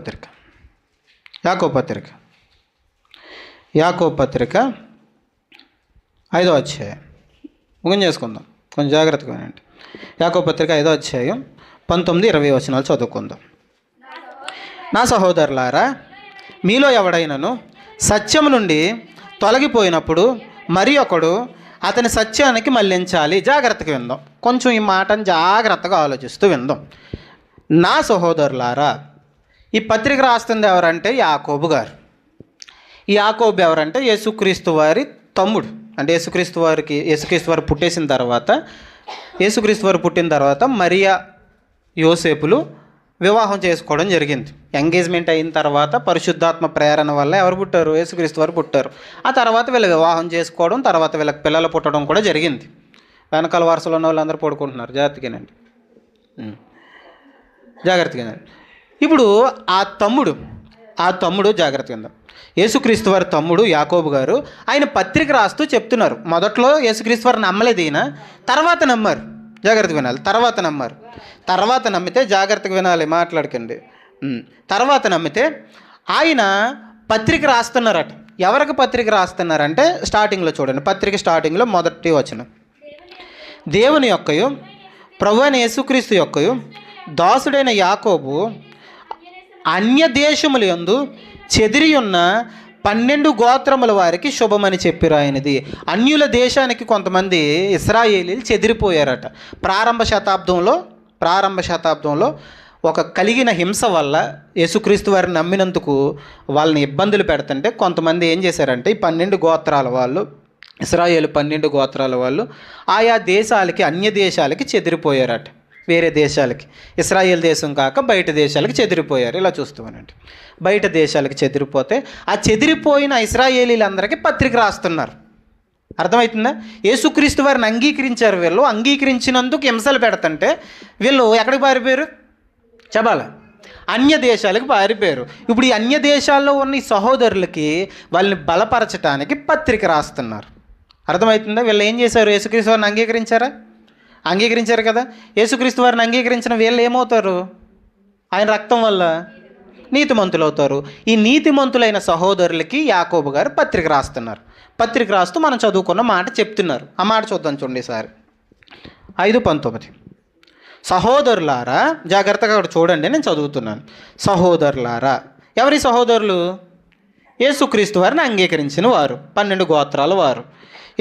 Speaker 1: పత్రిక 5వ అధ్యాయం ముగించేసుకుందాం, చేసుకుందాం, కొంచెం జాగ్రత్తగా వినండి. యాకోబు పత్రిక 5వ అధ్యాయం 19-20 వచనాలు చదువుకుందాం. నా సహోదరులారా, మీలో ఎవడైనను సత్యం నుండి తొలగిపోయినప్పుడు మరి ఒకడు అతని సత్యానికి మళ్ళించాలి. జాగ్రత్తగా విందాం, కొంచెం ఈ మాటను జాగ్రత్తగా ఆలోచిస్తూ విందాం. నా సహోదరులారా, ఈ పత్రిక రాస్తుంది ఎవరంటే యాకోబు గారు. ఈ యాకోబు ఎవరంటే యేసుక్రీస్తు వారి తమ్ముడు. అంటే యేసుక్రీస్తు వారు పుట్టిన తర్వాత మరియా యోసేపులు వివాహం చేసుకోవడం జరిగింది. ఎంగేజ్మెంట్ అయిన తర్వాత పరిశుద్ధాత్మ ప్రేరణ వల్ల ఎవరు పుట్టారు? యేసుక్రీస్తు వారు పుట్టారు. ఆ తర్వాత వీళ్ళు వివాహం చేసుకోవడం, తర్వాత వీళ్ళకి పిల్లలు పుట్టడం కూడా జరిగింది. వెనకాల వరుసలో ఉన్న వాళ్ళందరూ పడుకుంటున్నారు, జాగ్రత్తగానండి. ఇప్పుడు ఆ తమ్ముడు జాగ్రత్తగా, యేసుక్రీస్తు వారి తమ్ముడు యాకోబు గారు ఆయన పత్రిక రాస్తూ చెప్తున్నారు. మొదట్లో యేసుక్రీస్తు వారు నమ్మలేదు ఈయన, తర్వాత నమ్మారు. జాగ్రత్తగా వినాలి. తర్వాత నమ్మితే జాగ్రత్తగా వినాలి, మాట్లాడకండి. తర్వాత నమ్మితే ఆయన పత్రిక రాస్తున్నారట. ఎవరికి పత్రిక రాస్తున్నారంటే స్టార్టింగ్లో చూడండి, పత్రిక స్టార్టింగ్లో మొదటి వచనం. దేవుని యొక్కయు ప్రభువైన యేసుక్రీస్తు యొక్కయు దాసుడైన యాకోబు అన్య దేశముల యందు చెదిరి ఉన్న 12 గోత్రముల వారికి శుభమని చెప్పి రాయినది. అన్యుల దేశానికి కొంతమంది ఇశ్రాయేలీలు చెదిరిపోయారట. ప్రారంభ శతాబ్దంలో ఒక కలిగిన హింస వల్ల యేసుక్రీస్తు వారిని నమ్మినందుకు వాళ్ళని ఇబ్బందులు పెడుతుంటే కొంతమంది ఏం చేశారంటే ఈ 12 గోత్రాల వాళ్ళు, ఇశ్రాయేలు 12 గోత్రాల వాళ్ళు ఆయా దేశాలకి, అన్య దేశాలకి చెదిరిపోయారట. వేరే దేశాలకి, ఇశ్రాయేల్ దేశం కాక బయట దేశాలకి చెదిరిపోయారు. ఇలా చూస్తామనండి, బయట దేశాలకి చెదిరిపోతే ఆ చెదిరిపోయిన ఇశ్రాయేలీలందరికీ పత్రిక రాస్తున్నారు. అర్థమవుతుందా? యేసుక్రీస్తు వారిని అంగీకరించారు. వీళ్ళు అంగీకరించినందుకు హింసలు పెడుతుంటే వీళ్ళు ఎక్కడికి పారిపోయారు? చెప్పాలా? అన్య దేశాలకు పారిపోయారు. ఇప్పుడు ఈ అన్య దేశాల్లో ఉన్న ఈ సహోదరులకి వాళ్ళని బలపరచడానికి పత్రిక రాస్తున్నారు. అర్థమవుతుందా? వీళ్ళు ఏం చేశారు? యేసుక్రీస్తు వారిని అంగీకరించారు కదా. యేసుక్రీస్తు వారిని అంగీకరించిన వీళ్ళు ఏమవుతారు? ఆయన రక్తం వల్ల నీతిమంతులు అవుతారు. ఈ నీతిమంతులైన సహోదరులకి యాకోబు గారు పత్రిక రాస్తూ మనం చదువుకున్న మాట చెప్తున్నారు. ఆ మాట చూద్దాం చూడండి సార్. 5:19. సహోదరులారా, జాగ్రత్తగా అక్కడ చూడండి, నేను చదువుతున్నాను. సహోదరులారా, ఎవరి సహోదరులు? యేసుక్రీస్తు వారిని అంగీకరించిన వారు, 12 గోత్రాల వారు.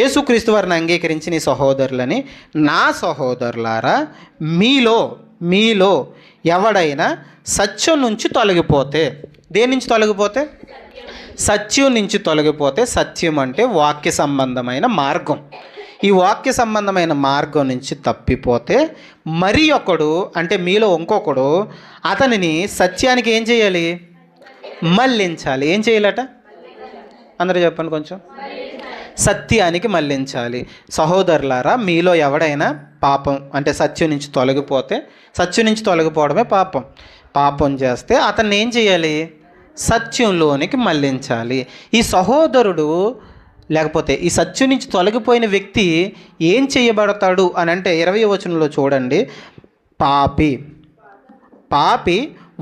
Speaker 1: యేసుక్రీస్తు వారిని అంగీకరించిన ఈ సహోదరులని, నా సహోదరులారా, మీలో ఎవడైనా సత్యం నుంచి తొలగిపోతే, దేని నుంచి తొలగిపోతే? సత్యం నుంచి తొలగిపోతే. సత్యం అంటే వాక్య సంబంధమైన మార్గం. ఈ వాక్య సంబంధమైన మార్గం నుంచి తప్పిపోతే మరి ఒకడు, అంటే మీలో ఇంకొకడు అతనిని సత్యానికి ఏం చేయాలి? మళ్ళించాలి. ఏం చేయాలట? అందరూ చెప్పండి కొంచెం. సత్యానికి మళ్ళించాలి. సహోదరులారా, మీలో ఎవడైనా పాపం అంటే సత్యం నుంచి తొలగిపోతే, సత్యం నుంచి తొలగిపోవడమే పాపం చేస్తే అతన్ని ఏం చేయాలి? సత్యంలోనికి మళ్ళించాలి. ఈ సహోదరుడు లేకపోతే ఈ సత్యం నుంచి తొలగిపోయిన వ్యక్తి ఏం చేయబడతాడు అని అంటే 20వ వచనంలో చూడండి. పాపి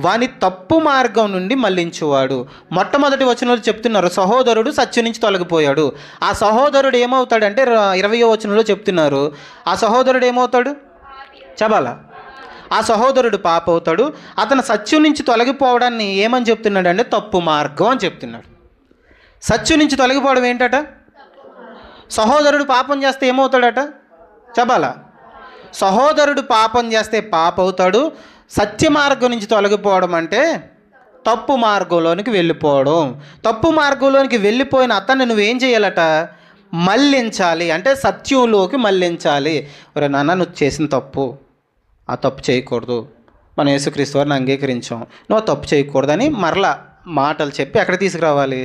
Speaker 1: వాని తప్పు మార్గం నుండి మళ్ళించువాడు. మొట్టమొదటి వచనంలో చెప్తున్నారు సహోదరుడు సత్యం నుంచి తొలగిపోయాడు. ఆ సహోదరుడు ఏమవుతాడంటే 20వ వచనంలో చెప్తున్నారు ఆ సహోదరుడు ఏమవుతాడు? చెప్పాలా? ఆ సహోదరుడు పాప అవుతాడు. అతను సత్యం నుంచి తొలగిపోవడాన్ని ఏమని చెప్తున్నాడు అంటే తప్పు మార్గం అని చెప్తున్నాడు. సత్యం నుంచి తొలగిపోవడం ఏంటట? సహోదరుడు పాపం చేస్తే ఏమవుతాడట? చెప్పాలా? సహోదరుడు పాపం చేస్తే పాప అవుతాడు. సత్య మార్గం నుంచి తొలగిపోవడం అంటే తప్పు మార్గంలోనికి వెళ్ళిపోవడం. తప్పు మార్గంలోనికి వెళ్ళిపోయిన అతన్ని నువ్వేం చేయాలట? మళ్ళించాలి, అంటే సత్యంలోకి మళ్ళించాలి. ఒరే నాన్న, నువ్వు చేసిన తప్పు, ఆ తప్పు చేయకూడదు, మనం యేసుక్రీస్తు వారిని అంగీకరించాం, నువ్వు తప్పు చేయకూడదని మరలా మాటలు చెప్పి ఎక్కడ తీసుకురావాలి?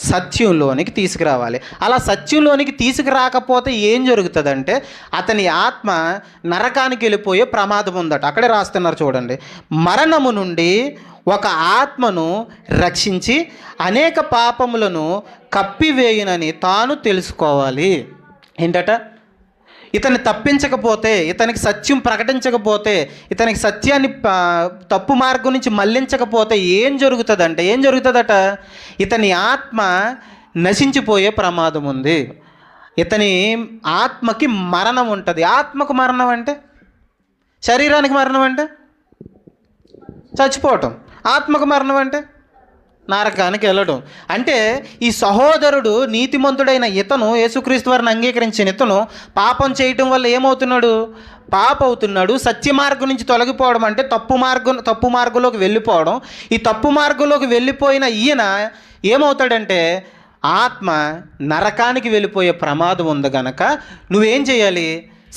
Speaker 1: సత్యంలోనికి తీసుకురావాలి. అలా సత్యంలోనికి తీసుకురాకపోతే ఏం జరుగుతుందంటే అతని ఆత్మ నరకానికి వెళ్ళిపోయే ప్రమాదం ఉందట. అక్కడే రాస్తున్నారు చూడండి. మరణము నుండి ఒక ఆత్మను రక్షించి అనేక పాపములను కప్పివేయునని తాను తెలుసుకోవాలి. ఏంటట? ఇతన్ని తప్పించకపోతే, ఇతనికి సత్యం ప్రకటించకపోతే, ఇతనికి సత్యాన్ని తప్పు మార్గం నుంచి మళ్ళించకపోతే ఏం జరుగుతుందట? ఇతని ఆత్మ నశించిపోయే ప్రమాదం ఉంది. ఇతని ఆత్మకి మరణం ఉంటుంది. ఆత్మకు మరణం అంటే శరీరానికి మరణం అంటే చచ్చిపోవటం, ఆత్మకు మరణం అంటే నరకానికి వెళ్ళడం. అంటే ఈ సహోదరుడు నీతిమంతుడైన ఇతను, యేసుక్రీస్తు వారిని అంగీకరించిన ఇతను పాపం చేయటం వల్ల ఏమవుతున్నాడు? పాప అవుతున్నాడు. సత్య మార్గం నుంచి తొలగిపోవడం అంటే తప్పు మార్గంలోకి వెళ్ళిపోవడం. ఈ తప్పు మార్గంలోకి వెళ్ళిపోయిన ఈయన ఏమవుతాడంటే ఆత్మ నరకానికి వెళ్ళిపోయే ప్రమాదం ఉంది కనుక నువ్వేం చేయాలి?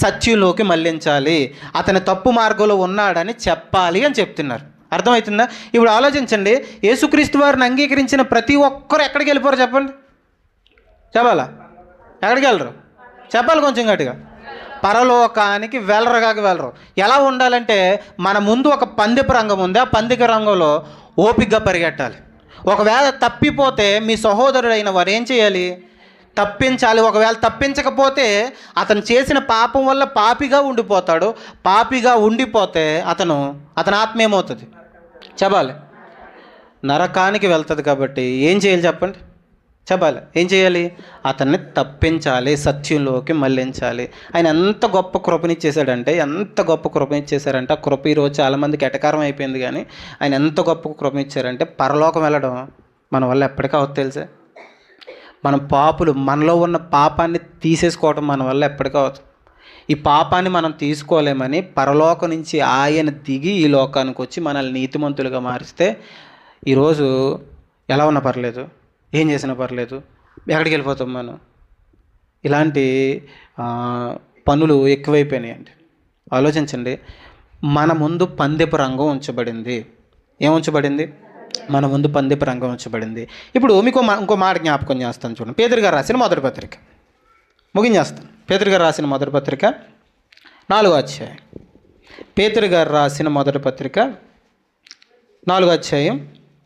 Speaker 1: సత్యంలోకి మళ్ళించాలి, అతని తప్పు మార్గంలో ఉన్నాడని చెప్పాలి అని చెప్తున్నారు. అర్థమవుతుందా? ఇప్పుడు ఆలోచించండి. యేసుక్రీస్తు వారిని అంగీకరించిన ప్రతి ఒక్కరు ఎక్కడికి వెళ్ళిపోరు చెప్పండి? చెప్పాలా? ఎక్కడికి వెళ్ళరు? చెప్పాలి కొంచెం గట్టిగా. పరలోకానికి వెళ్ళరు. ఎలా ఉండాలంటే మన ముందు ఒక పందెపు రంగం ఉంది. ఆ పందెపు రంగంలో ఓపికగా పరిగెట్టాలి. ఒకవేళ తప్పిపోతే మీ సహోదరుడైన వారు ఏం చేయాలి? తప్పించాలి. ఒకవేళ తప్పించకపోతే అతను చేసిన పాపం వల్ల పాపిగా ఉండిపోతాడు. పాపిగా ఉండిపోతే అతని ఆత్మ ఏమవుతుంది? చెప్పాలి, నరకానికి వెళ్తుంది. కాబట్టి ఏం చేయాలి చెప్పండి? చెప్పాలి, ఏం చేయాలి? అతన్ని తప్పించాలి, సత్యంలోకి మళ్ళించాలి. ఆయన ఎంత గొప్ప కృపనిచ్చేసాడంటే ఆ కృప ఈరోజు చాలామందికి ఎటకారం అయిపోయింది. కానీ ఆయన ఎంత గొప్ప కృపనిచ్చారంటే పరలోకం వెళ్ళడం మన వల్ల ఎప్పటికీ అవుతుంది తెలుసా? మన పాపులు, మనలో ఉన్న పాపాన్ని తీసేసుకోవడం మన వల్ల ఎప్పటికీ అవుతుంది. ఈ పాపాన్ని మనం తీసుకోలేమని పరలోకం నుంచి ఆయన దిగి ఈ లోకానికి వచ్చి మనల్ని నీతిమంతులుగా మారిస్తే ఈరోజు ఎలా ఉన్నా పర్లేదు, ఏం చేసినా పర్లేదు, ఎక్కడికి వెళ్ళిపోతాం మనం? ఇలాంటి పనులు ఎక్కువైపోయినాయండి. ఆలోచించండి. మన ముందు పందెపు రంగం ఉంచబడింది. ఏముంచబడింది? మన ముందు పందెపు రంగం ఉంచబడింది. ఇప్పుడు మీకు ఇంకో మాట జ్ఞాపకం చేస్తాను చూడండి. పేతురు గారు రాసిన మొదటి పత్రిక ముగించేస్తాను. పేతురు గారు రాసిన మొదటి పత్రిక 4వ అధ్యాయం. పేతురు గారు రాసిన మొదటి పత్రిక 4వ అధ్యాయం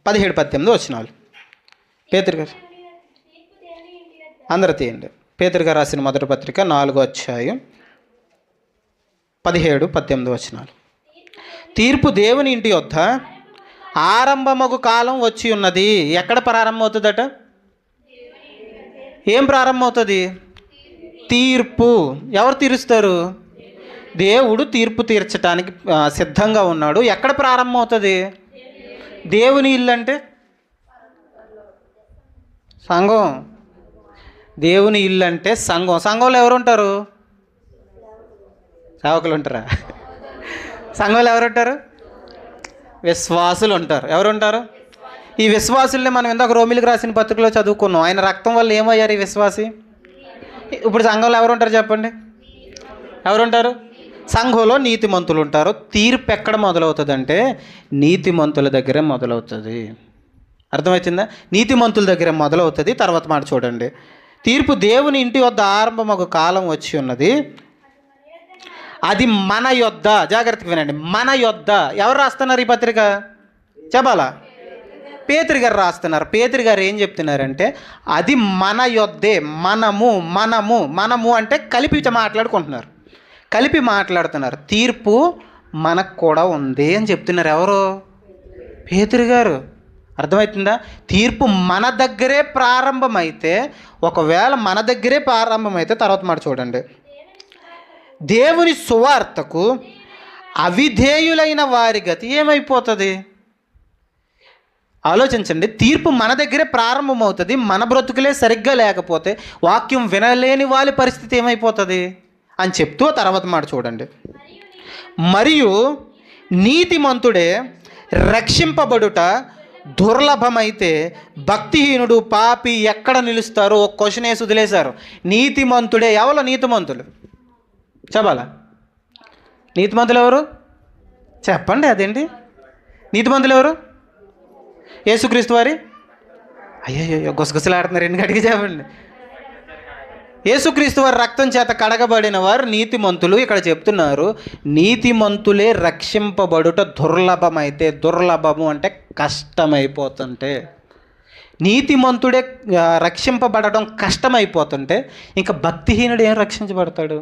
Speaker 1: 17-18 వచనాలు. పేతురు గారు అందరూ తీయండి. పేతురు గారు రాసిన మొదటి పత్రిక 4వ అధ్యాయం 17-18 వచనాలు. తీర్పు దేవుని ఇంటి యొద్ద ఆరంభమగు కాలం వచ్చి ఉన్నది. ఎక్కడ ప్రారంభమవుతుందట? ఏం ప్రారంభమవుతుంది? తీర్పు. ఎవరు తీరుస్తారు? దేవుడు తీర్పు తీర్చడానికి సిద్ధంగా ఉన్నాడు. ఎక్కడ ప్రారంభమవుతుంది? దేవుని ఇల్లు అంటే సంఘం. దేవుని ఇల్లు అంటే సంఘం. సంఘంలో ఎవరు ఉంటారు? సేవకులు ఉంటారా? సంఘంలో ఎవరు ఉంటారు? విశ్వాసులు ఉంటారు. ఎవరు ఉంటారు? ఈ విశ్వాసుల్ని మనం ఇందాక రోమిలికి రాసిన పత్రికలో చదువుకున్నాం. ఆయన రక్తం వల్ల ఏమయ్యారు ఈ విశ్వాసి? ఇప్పుడు సంఘంలో ఎవరు ఉంటారు చెప్పండి? ఎవరుంటారు? సంఘంలో నీతిమంతులు ఉంటారు. తీర్పు ఎక్కడ మొదలవుతుంది అంటే నీతిమంతుల దగ్గరే మొదలవుతుంది. అర్థమవుతుందా? నీతిమంతుల దగ్గర మొదలవుతుంది. తర్వాత మాట చూడండి. తీర్పు దేవుని ఇంటి వద్ద ఆరంభం ఒక కాలం వచ్చి ఉన్నది, అది మన యొద్ద. జాగ్రత్తగా వినండి, మన యొద్ద. ఎవరు రాస్తున్నారు ఈ పత్రిక? చెప్పాలా? పేతురు గారు రాస్తున్నారు. పేతురు గారు ఏం చెప్తున్నారంటే అది మన యొద్దే. మనము అంటే కలిపి మాట్లాడుతున్నారు. తీర్పు మనకు కూడా ఉంది అని చెప్తున్నారు. ఎవరు? పేతురు గారు. అర్థమవుతుందా? తీర్పు మన దగ్గరే ప్రారంభమైతే, ఒకవేళ మన దగ్గరే ప్రారంభమైతే తర్వాత మాట చూడండి, దేవుని సువార్తకు అవిధేయులైన వారి గతి ఏమైపోతుంది? ఆలోచించండి. తీర్పు మన దగ్గరే ప్రారంభమవుతుంది. మన బ్రతుకులే సరిగ్గా లేకపోతే వాక్యం వినలేని వాళ్ళ పరిస్థితి ఏమైపోతుంది అని చెప్తూ తర్వాత మాట చూడండి. మరియు నీతిమంతుడే రక్షింపబడుట దుర్లభమైతే భక్తిహీనుడు పాపి ఎక్కడ నిలుస్తారో ఒక క్వశ్చన్ వేసి వదిలేశారు. నీతిమంతుడే. ఎవరు నీతిమంతులు చెప్పాలా? నీతిమంతులు ఎవరు చెప్పండి. అదేంటి నీతిమంతులు ఎవరు? యేసుక్రీస్తు వారి అయ్యో గుసగుసలాడుతున్నారు. ఎన్ని గడికి చెప్పండి. యేసుక్రీస్తు వారి రక్తం చేత కడగబడిన వారు నీతిమంతులు. ఇక్కడ చెప్తున్నారు నీతిమంతులే రక్షింపబడుట దుర్లభమైతే. దుర్లభము అంటే కష్టమైపోతుంటే, నీతిమంతుడే రక్షింపబడడం కష్టమైపోతుంటే ఇంకా భక్తిహీనుడు ఏం రక్షించబడతాడు?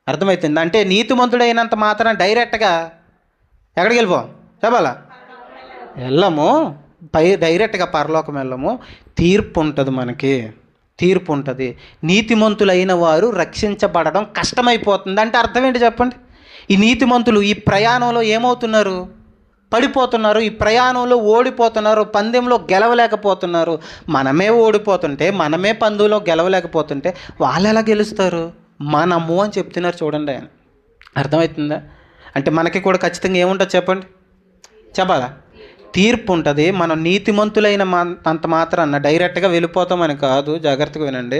Speaker 1: అర్థమవుతుంది. అంటే నీతిమంతుడైనంత మాత్రం డైరెక్ట్గా ఎక్కడికి వెళ్ళిపోం చెప్పాలా? వెళ్ళము. డైరెక్ట్గా పరలోకం వెళ్ళము. తీర్పు ఉంటుంది, మనకి తీర్పు ఉంటుంది. నీతిమంతులైన వారు రక్షించబడడం కష్టమైపోతుంది అంటే అర్థం ఏంటి చెప్పండి? ఈ నీతిమంతులు ఈ ప్రయాణంలో ఏమవుతున్నారు? పడిపోతున్నారు. ఈ ప్రయాణంలో ఓడిపోతున్నారు. పందెంలో గెలవలేకపోతున్నారు. మనమే ఓడిపోతుంటే, మనమే పందెంలో గెలవలేకపోతుంటే వాళ్ళు ఎలా గెలుస్తారు? మనము అని చెప్తున్నారు చూడండి. ఆయన అర్థమవుతుందా? అంటే మనకి కూడా ఖచ్చితంగా ఏముంటుంది చెప్పండి? చెప్పాలా? తీర్పు ఉంటుంది. మనం నీతిమంతులైన అంత మాత్రాన డైరెక్ట్గా వెళ్ళిపోతామని కాదు. జాగ్రత్తగా వినండి.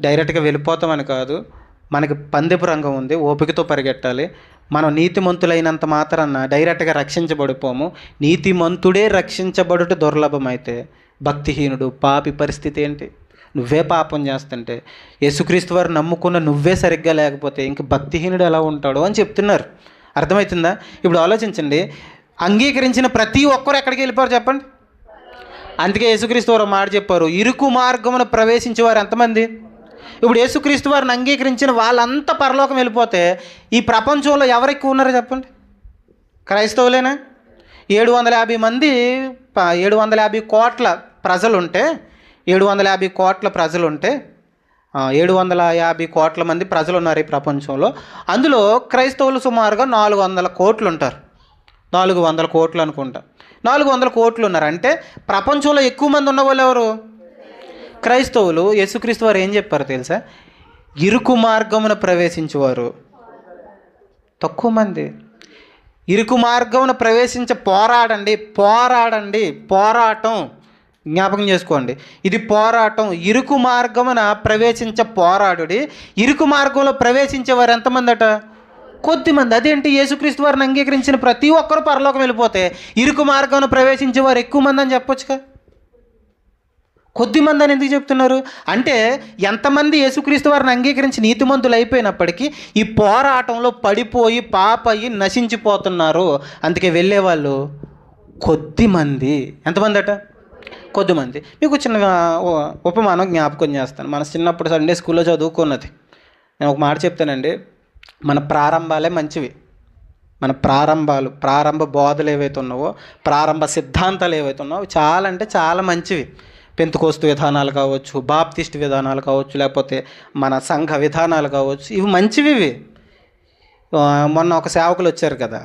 Speaker 1: డైరెక్ట్గా వెళ్ళిపోతామని కాదు. మనకి పందెపు రంగం ఉంది, ఓపికతో పరిగెట్టాలి. మనం నీతిమంతులైనంత మాత్రాన డైరెక్ట్గా రక్షించబడిపోము. నీతిమంతుడే రక్షించబడుట దుర్లభమైతే భక్తిహీనుడు పాపి పరిస్థితి ఏంటి? నువ్వే పాపం చేస్తుంటే, యేసుక్రీస్తు వారు నమ్ముకున్న నువ్వే సరిగ్గా లేకపోతే ఇంక భక్తిహీనుడు ఎలా ఉంటాడో అని చెప్తున్నారు. అర్థమవుతుందా? ఇప్పుడు ఆలోచించండి. అంగీకరించిన ప్రతి ఒక్కరు ఎక్కడికి వెళ్ళిపోరు చెప్పండి? అందుకే యేసుక్రీస్తు వారు మాట చెప్పారు, ఇరుకు మార్గమును ప్రవేశించేవారు ఎంతమంది? ఇప్పుడు యేసుక్రీస్తు వారిని అంగీకరించిన వాళ్ళంతా పరలోకం వెళ్ళిపోతే ఈ ప్రపంచంలో ఎవరు ఎక్కువ ఉన్నారు చెప్పండి? క్రైస్తవులేనా? 750 మంది 750 కోట్ల ప్రజలుంటే 750 కోట్ల ప్రజలుంటే 750 కోట్ల మంది ప్రజలు ఉన్నారు ఈ ప్రపంచంలో. అందులో క్రైస్తవులు సుమారుగా 400 కోట్లు ఉంటారు. 400 కోట్లు అనుకుంటా. 400 కోట్లు ఉన్నారు. అంటే ప్రపంచంలో ఎక్కువ మంది ఉన్న వాళ్ళు ఎవరు? క్రైస్తవులు. యేసుక్రీస్తు వారు ఏం చెప్పారు తెలుసా? ఇరుకు మార్గమున ప్రవేశించేవారు తక్కువ మంది. ఇరుకు మార్గమున పోరాటం జ్ఞాపకం చేసుకోండి. ఇది పోరాటం. ఇరుకు మార్గమున పోరాడుడి. ఇరుకు మార్గంలో ప్రవేశించేవారు ఎంతమంది అట? కొద్దిమంది. అదేంటి? యేసుక్రీస్తు వారిని అంగీకరించిన ప్రతి ఒక్కరు పరలోకం వెళ్ళిపోతే ఇరుకు మార్గంలో ప్రవేశించేవారు ఎక్కువ మంది అని చెప్పొచ్చుగా. కొద్దిమంది అని ఎందుకు చెప్తున్నారు? అంటే ఎంతమంది యేసుక్రీస్తు వారిని అంగీకరించి నీతిమంతులు అయిపోయినప్పటికీ ఈ పోరాటంలో పడిపోయి పాపయి నశించిపోతున్నారు. అందుకే వెళ్ళేవాళ్ళు కొద్దిమంది. ఎంతమంది అట? కొద్దిమంది. మీకు చిన్న ఉపమానం జ్ఞాపకం చేస్తాను. మన చిన్నప్పుడు సండే స్కూల్లో చదువుకున్నది. నేను ఒక మాట చెప్తానండి. మన ప్రారంభాలే మంచివి. మన ప్రారంభ బోధలు ఏవైతే ఉన్నావో, ప్రారంభ సిద్ధాంతాలు ఏవైతే ఉన్నావో చాలా అంటే చాలా మంచివి. పెంతుకోస్తు విధానాలు కావచ్చు, బాప్టిస్ట్ విధానాలు కావచ్చు, లేకపోతే మన సంఘ విధానాలు కావచ్చు, ఇవి మంచివి. ఇవి మొన్న ఒక సేవకులు వచ్చారు కదా,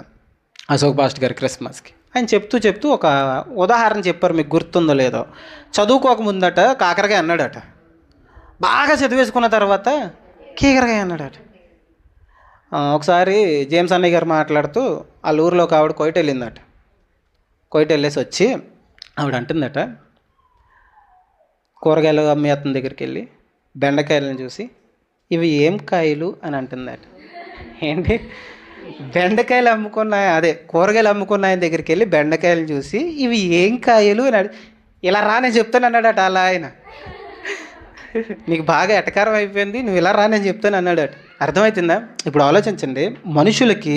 Speaker 1: అశోక్ పాస్ట్ గారు, క్రిస్మస్కి. ఆయన చెప్తూ ఒక ఉదాహరణ చెప్పారు. మీకు గుర్తుందో లేదో. చదువుకోకముందట కాకరకాయ అన్నాడట. బాగా చదివేసుకున్న తర్వాత కీకరకాయ అన్నాడట. ఒకసారి జేమ్స్ అన్నయ్య గారు మాట్లాడుతూ వాళ్ళ ఊరిలో ఒక ఆవిడ కోయిట వెళ్ళిందట. కోయిట వెళ్ళేసి వచ్చి ఆవిడ అంటుందట, కూరగాయలు అమ్మే అతని దగ్గరికి వెళ్ళి బెండకాయలను చూసి ఇవి ఏం కాయలు అని అంటుందట. ఏంటి? బెండకాయలు కూరగాయలు అమ్ముకున్న ఆయన దగ్గరికి వెళ్ళి బెండకాయలు చూసి ఇవి ఏం కాయలు అని ఇలా రా నేను చెప్తాను అన్నాడట. అలా ఆయన, నీకు బాగా ఎటకారం అయిపోయింది, నువ్వు ఇలా రా నేను చెప్తాను అన్నాడట. అర్థమవుతుందా? ఇప్పుడు ఆలోచించండి. మనుషులకి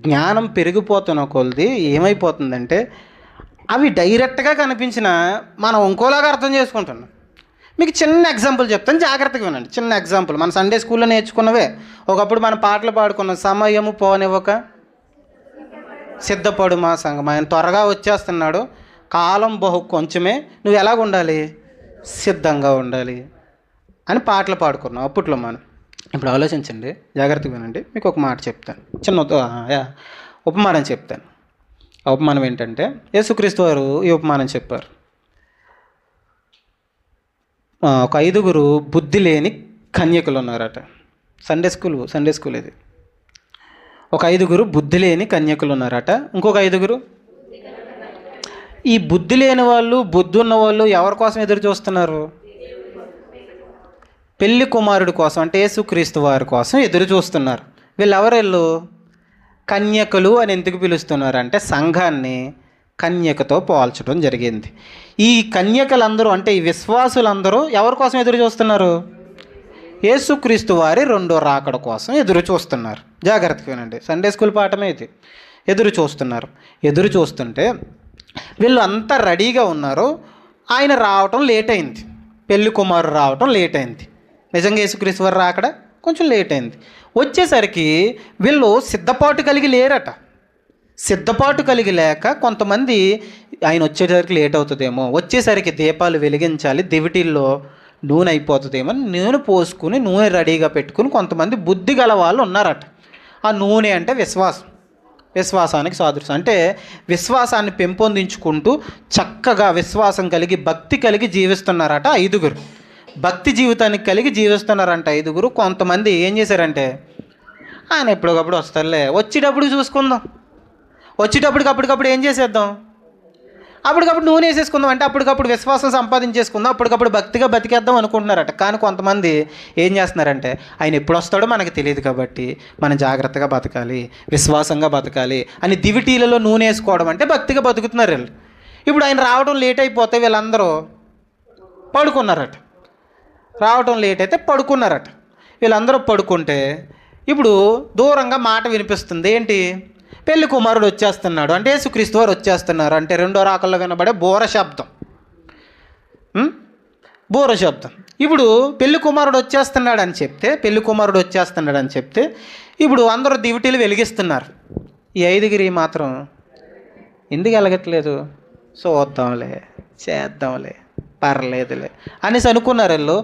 Speaker 1: జ్ఞానం పెరిగిపోతున్న కొలది ఏమైపోతుందంటే అవి డైరెక్ట్గా కనిపించిన మనం ఇంకోలాగా అర్థం చేసుకుంటున్నాం. మీకు చిన్న ఎగ్జాంపుల్ చెప్తాను, జాగ్రత్తగా వినండి. చిన్న ఎగ్జాంపుల్ మన సండే స్కూల్లో నేర్చుకున్నవే. ఒకప్పుడు మనం పాటలు పాడుకున్నాం. సమయము పోనివ్వక సిద్ధపడు మా సంఘం, ఆయన త్వరగా వచ్చేస్తున్నాడు, కాలం బహు కొంచెమే, నువ్వు ఎలాగ ఉండాలి? సిద్ధంగా ఉండాలి అని పాటలు పాడుకున్నాం అప్పట్లో మనం. ఇప్పుడు ఆలోచించండి, జాగ్రత్తగా వినండి. మీకు ఒక మాట చెప్తాను, చిన్న ఉపమానం చెప్తాను. ఆ ఉపమానం ఏంటంటే, యేసుక్రీస్తు వారు ఈ ఉపమానం చెప్పారు. ఒక 5 బుద్ధి లేని కన్యకులు ఉన్నారట. సండే స్కూల్ ఇది. ఒక 5 బుద్ధి లేని కన్యకులు ఉన్నారట. ఇంకొక 5 ఈ బుద్ధి లేని వాళ్ళు, బుద్ధి ఉన్న వాళ్ళు ఎవరి కోసం ఎదురు చూస్తున్నారు? పెళ్లి కుమారుడి కోసం, అంటే యేసుక్రీస్తు వారి కోసం ఎదురు చూస్తున్నారు. వీళ్ళు కన్యకలు అని ఎందుకు పిలుస్తున్నారు అంటే సంఘాన్ని కన్యకతో పోల్చడం జరిగింది. ఈ కన్యకలందరూ, అంటే ఈ విశ్వాసులందరూ ఎవరి కోసం ఎదురు చూస్తున్నారు? యేసుక్రీస్తు వారి రెండో రాకడ కోసం ఎదురు చూస్తున్నారు. జాగ్రత్తగా వినండి, సండే స్కూల్ పాఠమే ఇది. ఎదురు చూస్తున్నారు. ఎదురు చూస్తుంటే వీళ్ళు అంతా రెడీగా ఉన్నారు. ఆయన రావటం లేట్ అయింది. పెళ్లి కుమారుడు రావటం లేట్ అయింది. నిజంగా యేసుక్రీస్తు వారు రాకడ కొంచెం లేట్ అయింది. వచ్చేసరికి వీళ్ళు సిద్ధపాటు కలిగి లేరట. సిద్ధపాటు కలిగి లేక కొంతమంది ఆయన వచ్చేసరికి లేట్ అవుతుందేమో, వచ్చేసరికి దీపాలు వెలిగించాలి, దివిటీల్లో నూనె అయిపోతుందేమో, నూనె పోసుకుని నూనె రెడీగా పెట్టుకుని కొంతమంది బుద్ధి గల వాళ్ళు ఉన్నారట. ఆ నూనె అంటే విశ్వాసం, విశ్వాసానికి సాదృశ్యం. అంటే విశ్వాసాన్ని పెంపొందించుకుంటూ చక్కగా విశ్వాసం కలిగి భక్తి కలిగి జీవిస్తున్నారట ఐదుగురు. భక్తి జీవితానికి కలిగి జీవిస్తున్నారంట ఐదుగురు. కొంతమంది ఏం చేశారంటే, ఆయన ఎప్పటికప్పుడు వస్తారులే, వచ్చేటప్పుడు చూసుకుందాం, వచ్చేటప్పటికి అప్పటికప్పుడు ఏం చేసేద్దాం, అప్పటికప్పుడు నూనె వేసేసుకుందాం, అంటే అప్పటికప్పుడు విశ్వాసం సంపాదించేసుకుందాం, అప్పటికప్పుడు భక్తిగా బతికేద్దాం అనుకుంటున్నారట. కానీ కొంతమంది ఏం చేస్తున్నారంటే, ఆయన ఎప్పుడు వస్తాడో మనకు తెలియదు కాబట్టి మనం జాగ్రత్తగా బతకాలి, విశ్వాసంగా బతకాలి అని దివిటీలలో నూనె వేసుకోవడం అంటే భక్తిగా బతుకుతున్నారు వీళ్ళు. ఇప్పుడు ఆయన రావడం లేట్ అయిపోతే వీళ్ళందరూ పడుకున్నారట. రావడం లేట్ అయితే పడుకున్నారట. వీళ్ళందరూ పడుకుంటే ఇప్పుడు దూరంగా మాట వినిపిస్తుంది. ఏంటి? పెళ్లి కుమారుడు వచ్చేస్తున్నాడు, అంటే యేసుక్రీస్తు వారు వచ్చేస్తున్నారు, అంటే రెండో రాకల్లో వినబడే బోర శబ్దం. బోర శబ్దం. ఇప్పుడు పెళ్లి కుమారుడు వచ్చేస్తున్నాడు అని చెప్తే ఇప్పుడు అందరూ దివిటీలు వెలిగిస్తున్నారు. ఈ ఐదుగురి మాత్రం ఎందుకు వెలగట్లేదు, చూద్దాంలే, చేద్దాంలే, పర్లేదులే అనేసి అనుకున్నారు. వీళ్ళు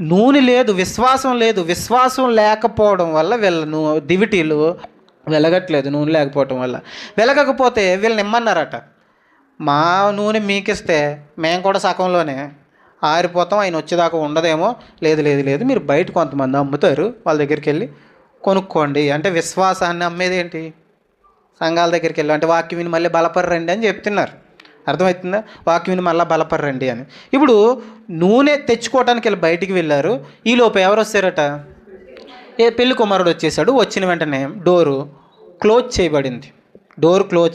Speaker 1: నూనె లేదు, విశ్వాసం లేదు. విశ్వాసం లేకపోవడం వల్ల వీళ్ళ దివిటీలు వెలగట్లేదు, నూనె లేకపోవటం వల్ల. వెలగకపోతే వీళ్ళని ఇమ్మన్నారట, మా నూనె మీకిస్తే మేము కూడా సగంలోనే ఆరిపోతాం, ఆయన వచ్చేదాకా ఉండదేమో. లేదు లేదు లేదు, మీరు బయట కొంతమంది అమ్ముతారు, వాళ్ళ దగ్గరికి వెళ్ళి కొనుక్కోండి. అంటే విశ్వాసాన్ని అమ్మేది ఏంటి? సంఘాల దగ్గరికి వెళ్ళి, అంటే వాక్యం విని మళ్ళీ బలపర్రండి అని చెప్తున్నారు. అర్థమవుతుందా? వాక్యం విని మళ్ళీ బలపర్రండి అని. ఇప్పుడు నూనె తెచ్చుకోవడానికి వెళ్ళి బయటికి వెళ్ళారు. ఈలోపు ఎవరు వస్తారట? పెళ్లి కుమారుడు వచ్చేసాడు. వచ్చిన వెంటనే డోర్ క్లోజ్ చేయబడింది. డోర్ క్లోజ్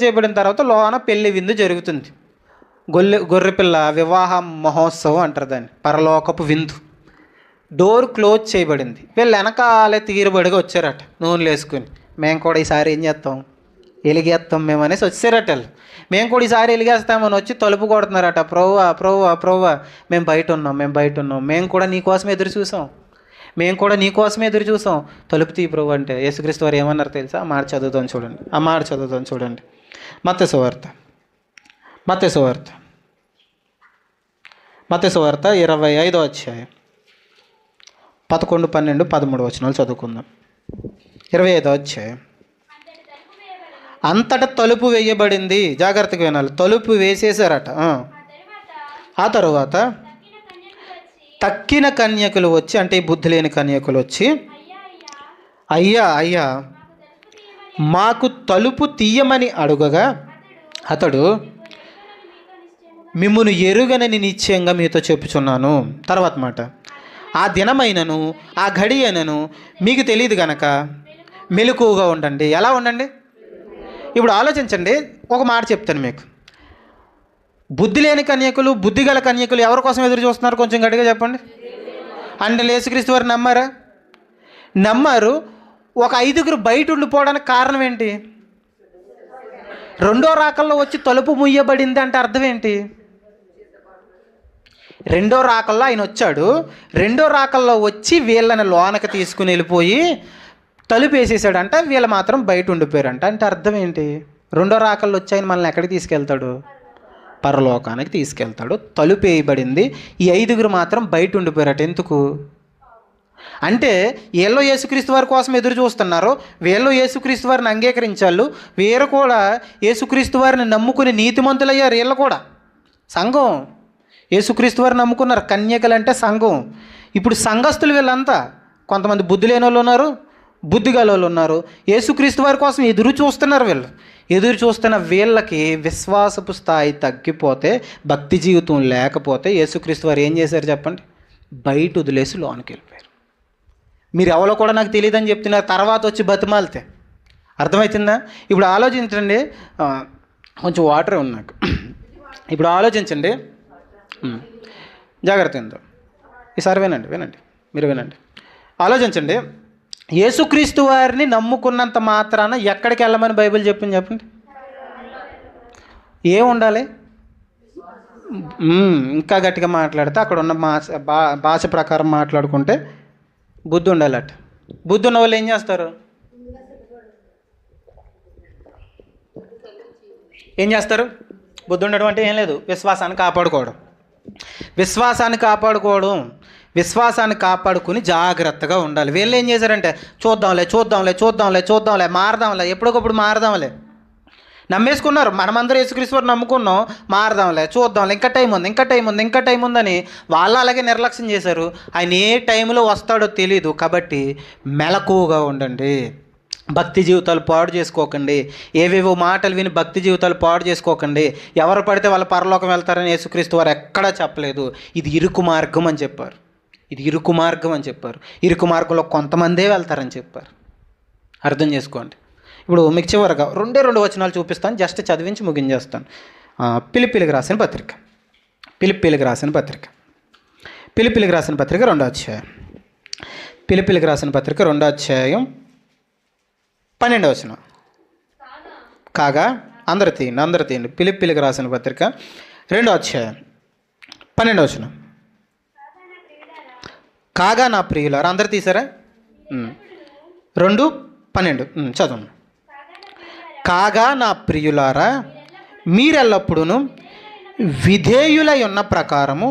Speaker 1: చేయబడిన తర్వాత లోన పెళ్లి విందు జరుగుతుంది. గొర్రెపిల్ల వివాహ మహోత్సవం అంటారు దాన్ని, పరలోకపు విందు. డోర్ క్లోజ్ చేయబడింది. వీళ్ళు వెనకాలే తీరుబడిగా వచ్చారట నూనెలు వేసుకుని. మేము కూడా ఈసారి ఏం చేస్తాం, వెలిగేస్తాం మేము అనేసి వచ్చారట వాళ్ళు. మేము కూడా ఈసారి వెలిగేస్తామని వచ్చి తలుపు కొడుతున్నారట. ప్రోవా మేము బయట ఉన్నాం, మేము కూడా నీకోసమే ఎదురు చూసాం, తలుపు తీ ప్రభు అంటే యేసుక్రీస్తు వారు ఏమన్నారు తెలుసా? ఆ మాట చదువుతాను చూడండి. మత్తయి సువార్త 25వ అధ్యాయం 11, 12, 13 వచనాలు చదువుకుందాం. 25వ అధ్యాయం. అంతటా తలుపు వేయబడింది. జాగ్రత్తగా వినాలి. తలుపు వేసేసారట. ఆ తరువాత తక్కిన కన్యకులు వచ్చి, అంటే బుద్ధి లేని కన్యకులు వచ్చి, అయ్యా మాకు తలుపు తీయమని అడుగగా అతడు, మిమ్మును ఎరుగనని నిశ్చయంగా మీతో చెప్పుచున్నాను. తర్వాత మాట, ఆ దినమైనను ఆ గడి అయినను మీకు తెలియదు గనక మెలకువగా ఉండండి. ఎలా ఉండండి? ఇప్పుడు ఆలోచించండి. ఒక మాట చెప్తాను మీకు. బుద్ధి లేని కన్యకులు, బుద్ధి గల కన్యకులు ఎవరి కోసం ఎదురు చూస్తున్నారు? కొంచెం గట్టిగా చెప్పండి. అంటే యేసుక్రీస్తు వారు నమ్మారు. ఒక ఐదుగురు బయట ఉండిపోవడానికి కారణం ఏంటి? రెండో రాకల్లో వచ్చి తలుపు ముయ్యబడింది అంటే అర్థం ఏంటి? రెండో రాకల్లో ఆయన వచ్చాడు. రెండో రాకల్లో వచ్చి వీళ్ళని లోనకి తీసుకుని వెళ్ళిపోయి తలుపు వేసేసాడంట. వీళ్ళు మాత్రం బయట ఉండిపోయారంట. అంటే అర్థం ఏంటి? రెండో రాకల్లో వచ్చి ఆయన మనల్ని ఎక్కడికి తీసుకెళ్తాడు? పరలోకానికి తీసుకెళ్తాడు. తలుపు వేయబడింది. ఈ ఐదుగురు మాత్రం బయట ఉండిపోయారట. ఎందుకు అంటే వీళ్ళు యేసుక్రీస్తు వారి కోసం ఎదురు చూస్తున్నారు, వీళ్ళు యేసుక్రీస్తు వారిని అంగీకరించారు, వీరు కూడా యేసుక్రీస్తు వారిని నమ్ముకుని నీతిమంతులయ్యారు. వీళ్ళు కూడా సంఘం యేసుక్రీస్తు వారిని నమ్ముకున్నారు. కన్యకలు అంటే సంఘం. ఇప్పుడు సంఘస్థులు వీళ్ళంతా కొంతమంది బుద్ధి లేని వాళ్ళు ఉన్నారు, బుద్ధి గల వాళ్ళు ఉన్నారు. యేసుక్రీస్తు వారి కోసం ఎదురు చూస్తున్నారు. వీళ్ళు ఎదురు చూస్తున్న వీళ్ళకి విశ్వాసపు స్థాయి తగ్గిపోతే, భక్తి జీవితం లేకపోతే యేసుక్రీస్తు వారు ఏం చేశారు చెప్పండి? బయట వదిలేసి లోనికి వెళ్ళిపోయారు. మీరు ఎవరో కూడా నాకు తెలియదని చెప్తున్నారు, తర్వాత వచ్చి బతిమాలితే. అర్థమవుతుందా? ఇప్పుడు ఆలోచించండి. కొంచెం వాటర్ ఉంది నాకు. ఇప్పుడు ఆలోచించండి, జాగ్రత్త ఏందో. ఈసారి వినండి, మీరు వినండి. ఆలోచించండి. యేసుక్రీస్తు వారిని నమ్ముకున్నంత మాత్రాన ఎక్కడికి వెళ్ళమని బైబిల్ చెప్పింది చెప్పండి? ఏం ఉండాలి? ఇంకా గట్టిగా మాట్లాడితే, అక్కడ ఉన్న భాష ప్రకారం మాట్లాడుకుంటే బుద్ధి ఉండాలట. బుద్ధి ఉన్న వాళ్ళు ఏం చేస్తారు? బుద్ధి ఉండడం అంటే ఏం లేదు, విశ్వాసాన్ని కాపాడుకొని జాగ్రత్తగా ఉండాలి. వీళ్ళు ఏం చేశారంటే, చూద్దాంలే, మారదాంలే, ఎప్పటికప్పుడు మారదాంలే. నమ్మేసుకున్నారు. మనమందరూ యేసుక్రీస్తు వారు నమ్ముకున్నాం, మారదాంలే, చూద్దాంలే, ఇంకా టైం ఉందని వాళ్ళు అలాగే నిర్లక్ష్యం చేశారు. ఆయన ఏ టైంలో వస్తాడో తెలియదు. కాబట్టి మెలకువగా ఉండండి, భక్తి జీవితాలు పాడు చేసుకోకండి. ఏవేవో మాటలు విని భక్తి జీవితాలు పాడు చేసుకోకండి. ఎవరు పడితే వాళ్ళు పరలోకం వెళ్తారని యేసుక్రీస్తు వారు ఎక్కడా చెప్పలేదు. ఇది ఇరుకు మార్గం అని చెప్పారు. ఇరుకు మార్గంలో కొంతమందే వెళ్తారని చెప్పారు. అర్థం చేసుకోండి. ఇప్పుడు మీకు చివరగా రెండు వచనాలు చూపిస్తాను, జస్ట్ చదివించి ముగించేస్తాను. పిలిపిలికి రాసిన పత్రిక 2వ అధ్యాయం. పిలిపిలికి రాసిన పత్రిక 2వ అధ్యాయం 12వ వచనం. కాగా అందరు తీయండి. పిలిపిలికి రాసిన పత్రిక 2వ అధ్యాయం 12వ వచనం. కాగా నా ప్రియులారా, అందరు తీసారా? 2:12 చదవండి. కాగా నా ప్రియులారా, మీరెల్లప్పుడూ విధేయులై ఉన్న ప్రకారము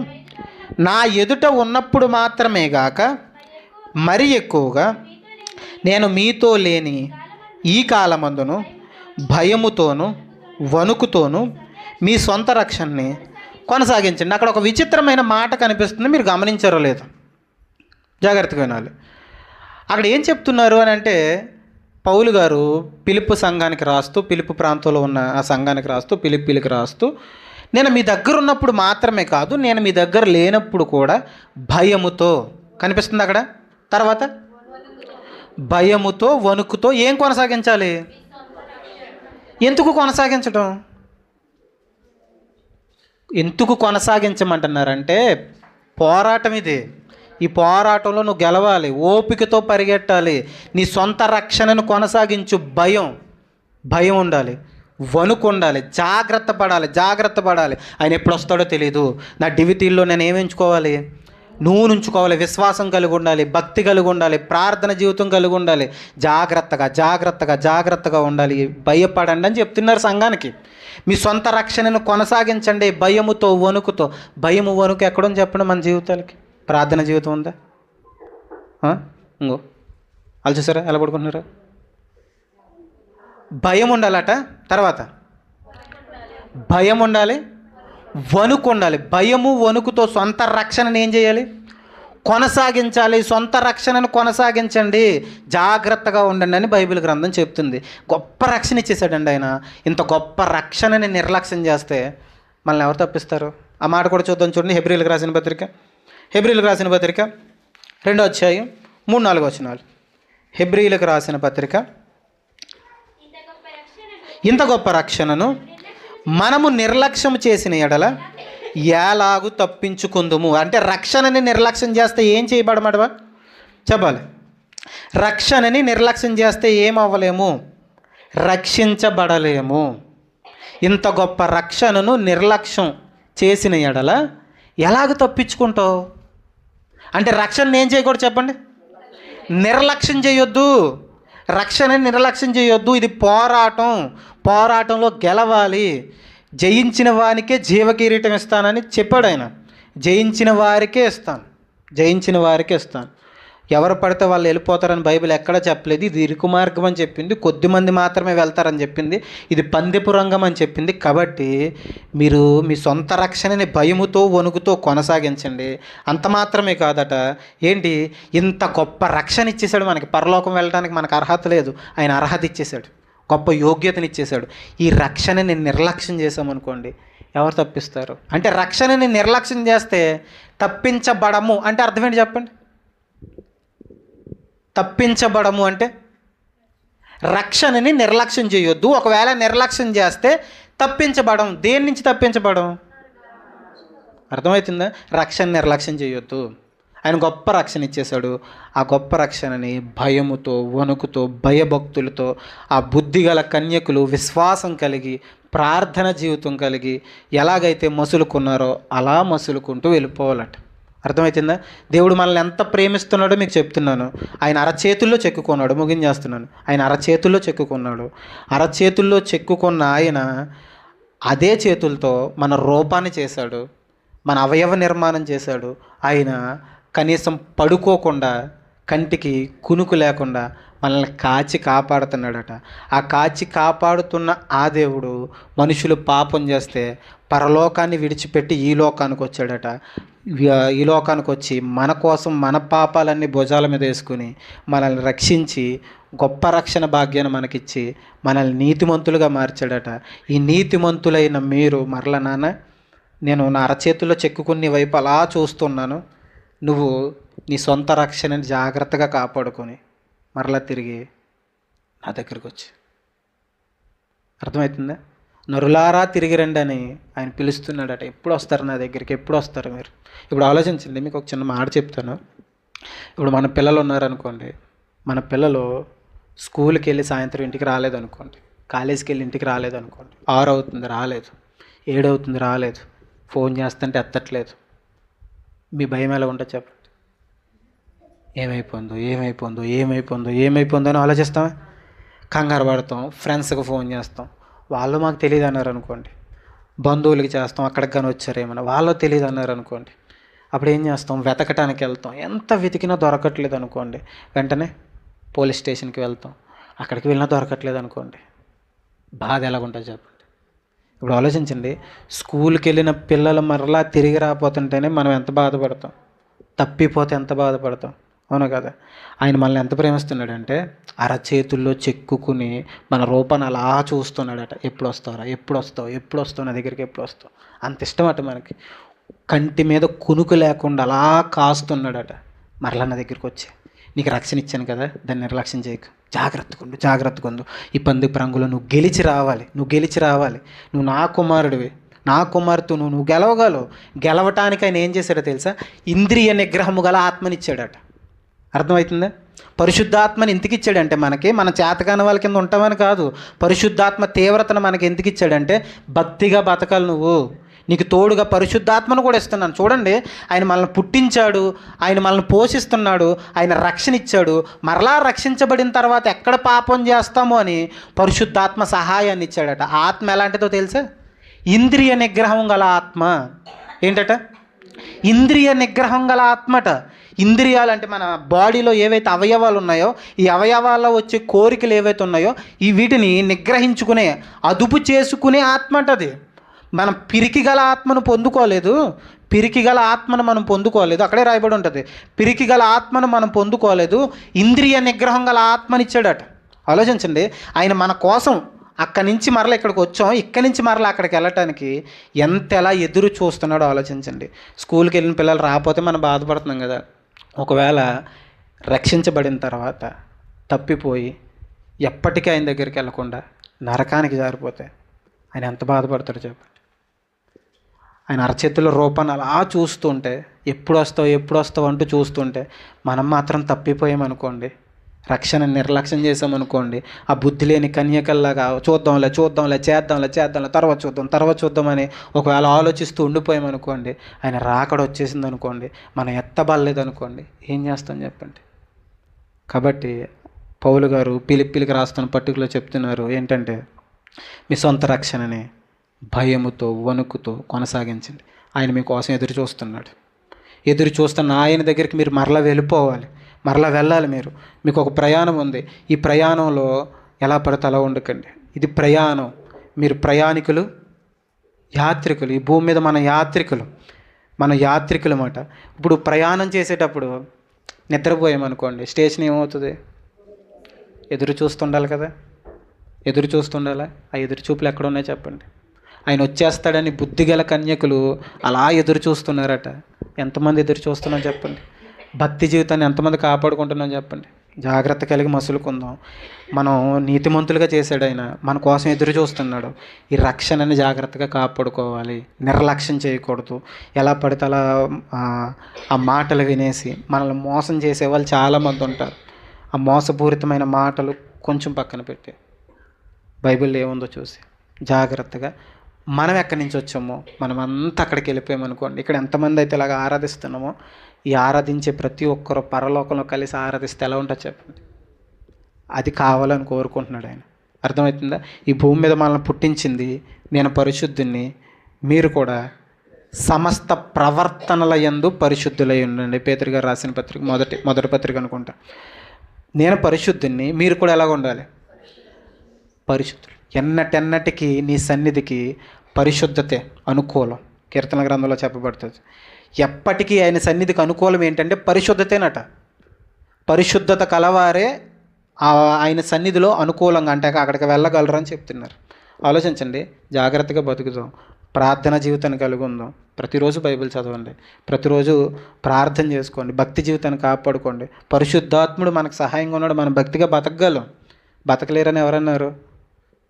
Speaker 1: నా ఎదుట ఉన్నప్పుడు మాత్రమే గాక మరి ఎక్కువగా నేను మీతో లేని ఈ కాలమందును భయముతోను వణుకుతోను మీ సొంత రక్షణని కొనసాగించండి. అక్కడ ఒక విచిత్రమైన మాట కనిపిస్తుంది, మీరు గమనించారో లేదు? జాగ్రత్తగా వినాలి. అక్కడ ఏం చెప్తున్నారు అని అంటే, పౌలు గారు పిలుపు సంఘానికి రాస్తూ, పిలుపు ప్రాంతంలో ఉన్న ఆ సంఘానికి రాస్తూ, పిలిపిలికి రాస్తూ, నేను మీ దగ్గర ఉన్నప్పుడు మాత్రమే కాదు, నేను మీ దగ్గర లేనప్పుడు కూడా భయముతో, కనిపిస్తుంది అక్కడ. తర్వాత భయముతో వణుకుతో ఏం కొనసాగించాలి? ఎందుకు కొనసాగించమంటున్నారంటే, పోరాటం ఇది. ఈ పోరాటంలో నువ్వు గెలవాలి, ఓపికతో పరిగెట్టాలి, నీ సొంత రక్షణను కొనసాగించు. భయం ఉండాలి, వణుకు ఉండాలి, జాగ్రత్త పడాలి. ఆయన ఎప్పుడు వస్తాడో తెలియదు. నా డివిటీల్లో నేను ఏమించుకోవాలి? నువ్వు నుంచుకోవాలి. విశ్వాసం కలిగి ఉండాలి, భక్తి కలిగి ఉండాలి, ప్రార్థన జీవితం కలిగి ఉండాలి. జాగ్రత్తగా ఉండాలి. భయపడండి అని చెప్తున్నారు సంఘానికి. మీ సొంత రక్షణను కొనసాగించండి భయముతో వణుకుతో. వణుకు ఎక్కడుంది చెప్పండి మన జీవితాలకి? ప్రార్థన జీవితం ఉందా? ఇంకో వాళ్ళు చూసారా ఎలా పడుకుంటున్నారా? భయం ఉండాలట. తర్వాత భయం ఉండాలి, వణుకు ఉండాలి. భయము వణుకుతో సొంత రక్షణను ఏం చేయాలి? కొనసాగించాలి. సొంత రక్షణను కొనసాగించండి, జాగ్రత్తగా ఉండండి అని బైబిల్ గ్రంథం చెప్తుంది. గొప్ప రక్షణ ఇచ్చేసాడండి ఆయన. ఇంత గొప్ప రక్షణని నిర్లక్ష్యం చేస్తే మనల్ని ఎవరు తప్పిస్తారు? ఆ మాట కూడా చూద్దాం. చూడండి, హెబ్రీయులకు రాసిన పత్రిక 2వ అధ్యాయం 3-4 వచనాలు. హెబ్రీయులకు రాసిన పత్రిక. ఇంత గొప్ప రక్షణను మనము నిర్లక్ష్యం చేసిన ఎడల ఎలాగూ తప్పించుకుందుము. అంటే రక్షణని నిర్లక్ష్యం చేస్తే ఏం చేయబడమడవా చెప్పాలి? రక్షణని నిర్లక్ష్యం చేస్తే ఏమవ్వలేము? రక్షించబడలేము. ఇంత గొప్ప రక్షణను నిర్లక్ష్యం చేసిన ఎడల ఎలాగ తప్పించుకుంటావు? అంటే రక్షణని ఏం చేయకూడదు చెప్పండి? నిర్లక్ష్యం చేయొద్దు. రక్షణని నిర్లక్ష్యం చేయొద్దు. ఇది పోరాటంలో గెలవాలి. జయించిన వానికే జీవకిరీటం ఇస్తానని చెప్పాడు ఆయన. జయించిన వారికే ఇస్తాను. ఎవరు పడితే వాళ్ళు వెళ్ళిపోతారని బైబిల్ ఎక్కడా చెప్పలేదు. ఇది ఇరుకు మార్గం అని చెప్పింది, కొద్దిమంది మాత్రమే వెళ్తారని చెప్పింది, ఇది పందెపు రంగం అని చెప్పింది. కాబట్టి మీరు మీ సొంత రక్షణని భయముతో వణుకుతో కొనసాగించండి. అంత మాత్రమే కాదట, ఏంటి ఇంత గొప్ప రక్షణ ఇచ్చేసాడు మనకి. పరలోకం వెళ్ళడానికి మనకు అర్హత లేదు, ఆయన అర్హత ఇచ్చేసాడు. గొప్ప యోగ్యతనిచ్చేశాడు. ఈ రక్షణని నిర్లక్ష్యం చేసామనుకోండి, ఎవరు తప్పిస్తారు? అంటే రక్షణని నిర్లక్ష్యం చేస్తే తప్పించబడము అంటే అర్థం ఏంటి చెప్పండి? తప్పించబడము అంటే రక్షణని నిర్లక్ష్యం చేయొద్దు. ఒకవేళ నిర్లక్ష్యం చేస్తే తప్పించబడం. దేని నుంచి తప్పించబడం? అర్థమవుతుందా? రక్షణ నిర్లక్ష్యం చేయొద్దు. ఆయన గొప్ప రక్షణ ఇచ్చేశాడు. ఆ గొప్ప రక్షణని భయముతో, వణుకుతో, భయభక్తులతో ఆ బుద్ధిగల కన్యకులు విశ్వాసం కలిగి, ప్రార్థన జీవితం కలిగి ఎలాగైతే మసులుకున్నారో అలా మసులుకుంటూ వెళ్ళిపోవాలట. అర్థమవుతుందా? దేవుడు మనల్ని ఎంత ప్రేమిస్తున్నాడో మీకు చెప్తున్నాను. ఆయన అరచేతుల్లో చెక్కుకున్నాడు. ముగించేస్తున్నాను. ఆయన అరచేతుల్లో చెక్కుకున్నాడు. అరచేతుల్లో చెక్కుకున్న ఆయన అదే చేతులతో మన రూపాన్ని చేశాడు, మన అవయవ నిర్మాణం చేశాడు. ఆయన కనీసం పడుకోకుండా, కంటికి కునుకు లేకుండా మనల్ని కాచి కాపాడుతున్నాడట. ఆ కాచి కాపాడుతున్న ఆ దేవుడు మనుషులు పాపం చేస్తే పరలోకాన్ని విడిచిపెట్టి ఈ లోకానికి వచ్చాడట. ఈ లోకానికి వచ్చి మన కోసం మన పాపాలన్నీ భుజాల మీద వేసుకుని మనల్ని రక్షించి గొప్ప రక్షణ భాగ్యాన్ని మనకిచ్చి మనల్ని నీతిమంతులుగా మార్చాడట. ఈ నీతిమంతులైన మీరు మరల నాన్న, నేను నా అరచేతుల్లో చెక్కుకుని నీ వైపు అలా చూస్తున్నాను, నువ్వు నీ సొంత రక్షణని జాగ్రత్తగా కాపాడుకొని మరలా తిరిగి నా దగ్గరికి వచ్చి. అర్థమవుతుందా? నరులారా తిరిగి రండి అని ఆయన పిలుస్తున్నాడట. ఎప్పుడు వస్తారు నా దగ్గరికి? ఎప్పుడు వస్తారు మీరు? ఇప్పుడు ఆలోచించండి. మీకు ఒక చిన్న మాట చెప్తాను. ఇప్పుడు మన పిల్లలు ఉన్నారనుకోండి. మన పిల్లలు స్కూల్కి వెళ్ళి సాయంత్రం ఇంటికి రాలేదనుకోండి, కాలేజీకి వెళ్ళి ఇంటికి రాలేదనుకోండి, 6 అవుతుంది రాలేదు, 7 అవుతుంది రాలేదు, ఫోన్ చేస్తుంటే ఎత్తట్లేదు. మీ భయం ఎలా ఉంటుంది చెప్పండి? ఏమైపోందో అని ఆలోచిస్తామే, కంగారు పడతాం, ఫ్రెండ్స్కి ఫోన్ చేస్తాం, వాళ్ళు మాకు తెలియదు అన్నారు అనుకోండి, బంధువులకి చేస్తాం, అక్కడికి కానీ వచ్చారేమన్నా, వాళ్ళు తెలియదు అన్నారు అనుకోండి, అప్పుడు ఏం చేస్తాం? వెతకటానికి వెళ్తాం. ఎంత వెతికినా దొరకట్లేదు అనుకోండి, వెంటనే పోలీస్ స్టేషన్కి వెళ్తాం. అక్కడికి వెళ్ళినా దొరకట్లేదు అనుకోండి, బాధ ఎలాగుంటుంది చెప్పండి? ఇప్పుడు ఆలోచించండి. స్కూల్కి వెళ్ళిన పిల్లలు మరలా తిరిగి రాకపోతుంటేనే మనం ఎంత బాధపడతాం, తప్పిపోతే ఎంత బాధపడతాం, అవును కదా? ఆయన మనల్ని ఎంత ప్రేమిస్తున్నాడంటే అరచేతుల్లో చెక్కుకుని మన రూపాన్ని అలా చూస్తున్నాడట. ఎప్పుడు వస్తావు నా దగ్గరికి, ఎప్పుడు వస్తావు? అంత ఇష్టం అట మనకి. కంటి మీద కునుకు లేకుండా అలా కాస్తున్నాడట. మరలా నా దగ్గరికి వచ్చి, నీకు రక్షణ ఇచ్చాను కదా, దాన్ని నిర్లక్ష్యం చేయకు, జాగ్రత్తగా ఉండు. ఈ పంది పరంగులో నువ్వు గెలిచి రావాలి. నువ్వు నా కుమారుడివి, నా కుమార్తె, నువ్వు గెలవగలవు. గెలవటానికి ఆయన ఏం చేశాడో తెలుసా? ఇంద్రియ నిగ్రహము గల ఆత్మనిచ్చాడట. అర్థమవుతుందా? పరిశుద్ధాత్మని ఎందుకు ఇచ్చాడంటే మనకి, మన చేతకాని వాళ్ళ కింద ఉంటామని కాదు. పరిశుద్ధాత్మ తీవ్రతను మనకి ఎందుకు ఇచ్చాడంటే భక్తిగా బతకాలి నువ్వు. నీకు తోడుగా పరిశుద్ధాత్మను కూడా ఇస్తున్నాను. చూడండి, ఆయన మనల్ని పుట్టించాడు, ఆయన మనల్ని పోషిస్తున్నాడు, ఆయన రక్షణ ఇచ్చాడు. మరలా రక్షించబడిన తర్వాత ఎక్కడ పాపం చేస్తామో అని పరిశుద్ధాత్మ సహాయాన్ని ఇచ్చాడట. ఆత్మ ఎలాంటిదో తెలుసా? ఇంద్రియ నిగ్రహం గల ఆత్మ. ఏంటట? ఇంద్రియ నిగ్రహం గల ఆత్మట. ఇంద్రియాలు అంటే మన బాడీలో ఏవైతే అవయవాలు ఉన్నాయో, ఈ అవయవాల్లో వచ్చే కోరికలు ఏవైతే ఉన్నాయో ఈ వీటిని నిగ్రహించుకునే, అదుపు చేసుకునే ఆత్మ అంటది. మనం పిరికిగల ఆత్మను పొందుకోలేదు. అక్కడే రాయబడి ఉంటుంది, పిరికిగల ఆత్మను మనం పొందుకోలేదు, ఇంద్రియ నిగ్రహం గల ఆత్మనిచ్చాడట. ఆలోచించండి, ఆయన మన కోసం అక్కడి నుంచి మరలా ఇక్కడికి వచ్చాం, ఇక్కడి నుంచి మరలా అక్కడికి వెళ్ళటానికి ఎంతలా ఎదురు చూస్తున్నాడో ఆలోచించండి. స్కూల్కి వెళ్ళిన పిల్లలు రాకపోతే మనం బాధపడుతున్నాం కదా. ఒకవేళ రక్షించబడిన తర్వాత తప్పిపోయి ఎప్పటికీ ఆయన దగ్గరికి వెళ్ళకుండా నరకానికి జారిపోతే ఆయన ఎంత బాధపడతాడో చెప్పండి. ఆయన అరచేతుల రూపాన్ని అలా చూస్తుంటే, ఎప్పుడు వస్తావు అంటూ చూస్తుంటే, మనం మాత్రం తప్పిపోయామనుకోండి, రక్షణ నిర్లక్ష్యం చేసామనుకోండి, ఆ బుద్ధి లేని కన్యకల్లాగా చూద్దాంలే చేద్దాంలే తర్వాత చూద్దామని ఒకవేళ ఆలోచిస్తూ ఉండిపోయామనుకోండి, ఆయన రాకడ వచ్చేసింది అనుకోండి, మనం ఎత్తబడలేదనుకోండి, ఏం చేస్తాం చెప్పండి? కాబట్టి పౌలు గారు పిలిపిలికి రాస్తున్న పట్టికలో చెప్తున్నారు ఏంటంటే, మీ సొంత రక్షణని భయముతో, వణుకుతో కొనసాగించండి. ఆయన మీకోసం ఎదురు చూస్తున్న ఆయన దగ్గరికి మీరు మరలా వెళ్ళాలి. మీకు ఒక ప్రయాణం ఉంది. ఈ ప్రయాణంలో ఎలా పడితే అలా ఉండకండి. ఇది ప్రయాణం. మీరు ప్రయాణికులు, యాత్రికులు. ఈ భూమి మీద మన యాత్రికులు మాట. ఇప్పుడు ప్రయాణం చేసేటప్పుడు నిద్రపోయామనుకోండి, స్టేషన్ ఏమవుతుంది? ఎదురు చూస్తుండాలి కదా. ఎదురు చూస్తుండాలా? ఆ ఎదురు చూపులు ఎక్కడ ఉన్నాయి చెప్పండి? ఆయన వచ్చేస్తాడని బుద్ధిగల కన్యకులు అలా ఎదురు చూస్తున్నారట. ఎంతమంది ఎదురు చూస్తున్నాం చెప్పండి? భక్తి జీవితాన్ని ఎంతమంది కాపాడుకుంటున్నాం చెప్పండి? జాగ్రత్త కలిగి మసులుకుందాం. మనం నీతిమంతులుగా చేశాడు ఆయన, మన కోసం ఎదురు చూస్తున్నాడు. ఈ రక్షణని జాగ్రత్తగా కాపాడుకోవాలి, నిర్లక్ష్యం చేయకూడదు. ఎలా పడితే అలా ఆ మాటలు వినేసి మనల్ని మోసం చేసే వాళ్ళు చాలామంది ఉంటారు. ఆ మోసపూరితమైన మాటలు కొంచెం పక్కన పెట్టి బైబిల్లో ఏముందో చూసి జాగ్రత్తగా మనం ఎక్కడి నుంచి వచ్చామో మనం అంతా అక్కడికి వెళ్ళిపోయామనుకోండి. ఇక్కడ ఎంతమంది అయితే ఇలాగ ఆరాధిస్తున్నామో, ఈ ఆరాధించే ప్రతి ఒక్కరు పరలోకంలో కలిసి ఆరాధిస్తే ఎలా ఉంటుంది చెప్పండి? అది కావాలని కోరుకుంటున్నాడు ఆయన. అర్థమవుతుందా? ఈ భూమి మీద మనల్ని పుట్టించింది నేను పరిశుద్ధుని, మీరు కూడా సమస్త ప్రవర్తనల యందు పరిశుద్ధులై ఉండండి. పేతురు గారు రాసిన పత్రిక మొదటి పత్రిక అనుకుంటా. నేను పరిశుద్ధుని, మీరు కూడా ఎలాగ ఉండాలి? పరిశుద్ధులు. ఎన్నటెన్నటికి నీ సన్నిధికి పరిశుద్ధతే అనుకూలం. కీర్తన గ్రంథంలో చెప్పబడుతుంది. ఎప్పటికీ ఆయన సన్నిధికి అనుకూలం ఏంటంటే పరిశుద్ధతేనట. పరిశుద్ధత కలవారే ఆయన సన్నిధిలో అనుకూలంగా అంటే అక్కడికి వెళ్ళగలరు అని చెప్తున్నారు. ఆలోచించండి, జాగ్రత్తగా బతుకుదాం, ప్రార్థన జీవితాన్ని కలిగి ఉందాం. ప్రతిరోజు బైబిల్ చదవండి, ప్రతిరోజు ప్రార్థన చేసుకోండి, భక్తి జీవితాన్ని కాపాడుకోండి. పరిశుద్ధాత్ముడు మనకు సహాయంగా ఉన్నాడు, మనం భక్తిగా బతకగలం. బతకలేరని ఎవరన్నారు?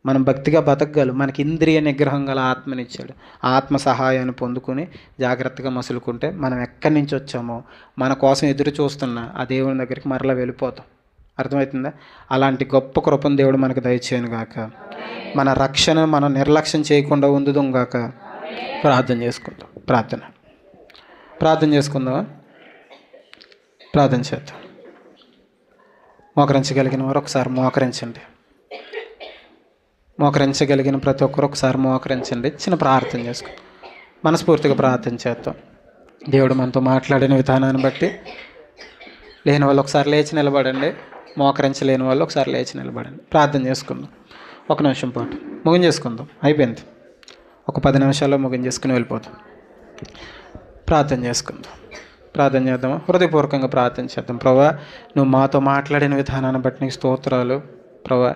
Speaker 1: మనం భక్తిగా బతకగలం. మనకి ఇంద్రియ నిగ్రహం గల ఆత్మనిచ్చాడు. ఆత్మ సహాయాన్ని పొందుకొని జాగ్రత్తగా మసులుకుంటే మనం ఎక్కడి నుంచి వచ్చామో, మన కోసం ఎదురు చూస్తున్న ఆ దేవుని దగ్గరికి మరలా వెళ్ళిపోతాం. అర్థమవుతుందా? అలాంటి గొప్ప కృపను దేవుడు మనకు దయచేయను గాక. మన రక్షణ మనం నిర్లక్ష్యం చేయకుండా ఉందుదాం గాక. ప్రార్థన చేసుకుందాం. ప్రార్థన చేసుకుందామా? ప్రార్థన చేద్దాం. మోకరించగలిగిన వారు ఒకసారి మోకరించండి. మోకరించగలిగిన ప్రతి ఒక్కరు ఒకసారి మోకరించండి. చిన్న ప్రార్థన చేసుకుందాం. మనస్ఫూర్తిగా ప్రార్థన చేద్దాం. దేవుడు మనతో మాట్లాడిన విధానాన్ని బట్టి లేని వాళ్ళు ఒకసారి లేచి నిలబడండి. మోకరించలేని వాళ్ళు ఒకసారి లేచి నిలబడండి. ప్రార్థన చేసుకుందాం. ఒక నిమిషం పాటు ముగించేసుకుందాం. అయిపోయింది. ఒక 10 నిమిషాల్లో ముగించేసుకుని వెళ్ళిపోతాం. ప్రార్థన చేసుకుందాం. ప్రార్థన చేద్దామా? హృదయపూర్వకంగా ప్రార్థన చేద్దాం. ప్రభా, నువ్వు మాతో మాట్లాడిన విధానాన్ని బట్టి నీకు స్తోత్రాలు. ప్రభా,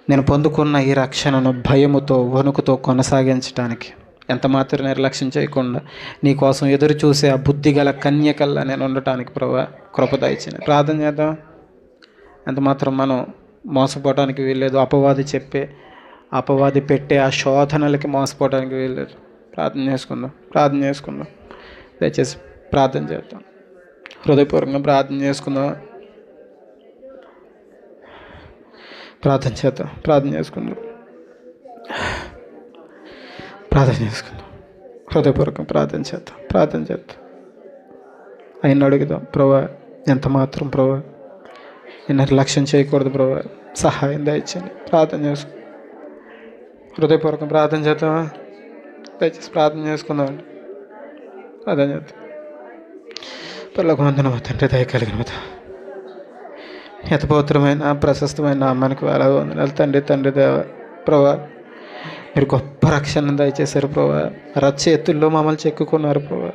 Speaker 1: నేను పొందుకున్న ఈ రక్షణను భయముతో వణుకుతో కొనసాగించడానికి ఎంత మాత్రం నిర్లక్ష్యం చేయకుండా నీ కోసం ఎదురు చూసే ఆ బుద్ధిగల కన్యకల్లా నేను ఉండటానికి ప్రభా కృప దయచేయండి. ప్రార్థన చేద్దాం. ఎంత మాత్రం మనం మోసపోవడానికి వీల్లేదు. అపవాది పెట్టే ఆ శోధనలకి మోసపోవడానికి వీల్లేదు. ప్రార్థన చేసుకుందాం. దయచేసి ప్రార్థన చేద్దాం. హృదయపూర్వకంగా ప్రార్థన చేసుకుందాం. ప్రార్థన చేసుకుందాం. హృదయపూర్వకంగా ప్రార్థన చేద్దాం. ఆయన అడుగుదాం. ప్రభా, ఎంత మాత్రం ప్రభా నేను నిర్లక్ష్యం చేయకూడదు. ప్రభా, సహాయం దయచేయండి. ప్రార్థన చేసుకుందాం. హృదయపూర్వకంగా ప్రార్థన చేద్దామా? దయచేసి ప్రార్థన చేసుకుందామండి. ప్రార్థన చేద్దాం. పరలోకమందున మా తండ్రి, దయ కలిగిన యథపవిత్రమైన ప్రశస్తమైన నామానికి వేలాది వందనాలు తండ్రి దేవ. ప్రభా, మీరు గొప్ప రక్షణ దయచేశారు ప్రభా. చేతుల్లో మమ్మల్ని చెక్కుకున్నారు ప్రభా.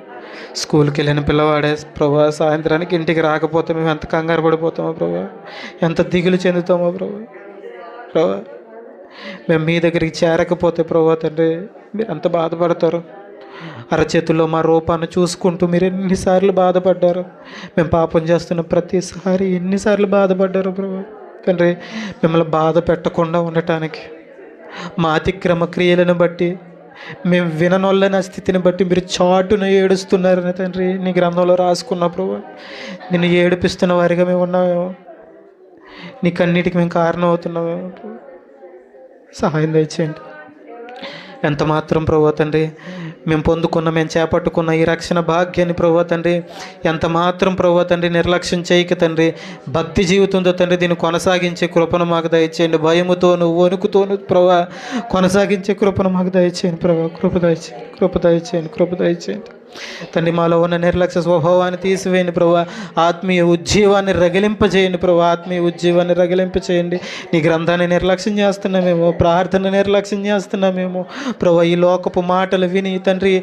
Speaker 1: స్కూల్కి వెళ్ళిన పిల్లవాడే ప్రభా సాయంత్రానికి ఇంటికి రాకపోతే మేము ఎంత కంగారు పడిపోతామో ప్రభా, ఎంత దిగులు చెందుతామో ప్రభా. మేము మీ దగ్గరికి చేరకపోతే ప్రభా తండ్రి మీరు ఎంత బాధపడతారు. అరచేతుల్లో మా రూపాన్ని చూసుకుంటూ మీరు ఎన్నిసార్లు బాధపడ్డారు. మేము పాపం చేస్తున్న ప్రతిసారి ఎన్నిసార్లు బాధపడ్డారు ప్రభు తండ్రి. మిమ్మల్ని బాధ పెట్టకుండా ఉండటానికి మా అతిక్రమ క్రియలను బట్టి, మేము విననొల్లని స్థితిని బట్టి మీరు చాటున ఏడుస్తున్నారని తండ్రి నీ గ్రంథంలో రాసుకున్న ప్రభు. నిన్ను ఏడిపిస్తున్న వారిగా మేము ఉన్నామేమో, నీ కన్నీటికి మేము కారణం అవుతున్నామేమో. సహాయం దయచేయండి. ఎంత మాత్రం ప్రభు తండ్రి మేము చేపట్టుకున్న ఈ రక్షణ భాగ్యాన్ని ప్రభు తండ్రి ఎంత మాత్రం ప్రభు తండ్రి నిర్లక్ష్యం చేయక తండ్రి, భక్తి జీవితంతో తండ్రి దీన్ని కొనసాగించే కృపను మాకు దయచేయండి. భయముతోను వణుకుతోను ప్రభు కొనసాగించే కృపను మాకు దయచేయండి ప్రభు. కృప దయచేయండి. తండ్రి మాలో ఉన్న నిర్లక్ష్య స్వభావాన్ని తీసివేయండి ప్రభా. ఆత్మీయ ఉజ్జీవాన్ని రగిలింపజేయండి ప్రభా. ఆత్మీయ ఉజ్జీవాన్ని రగిలింపచేయండి. నీ గ్రంథాన్ని నిర్లక్ష్యం చేస్తున్నామేమో, ప్రార్థన నిర్లక్ష్యం చేస్తున్నామేమో ప్రభా. ఈ లోకపు మాటలు విని తండ్రి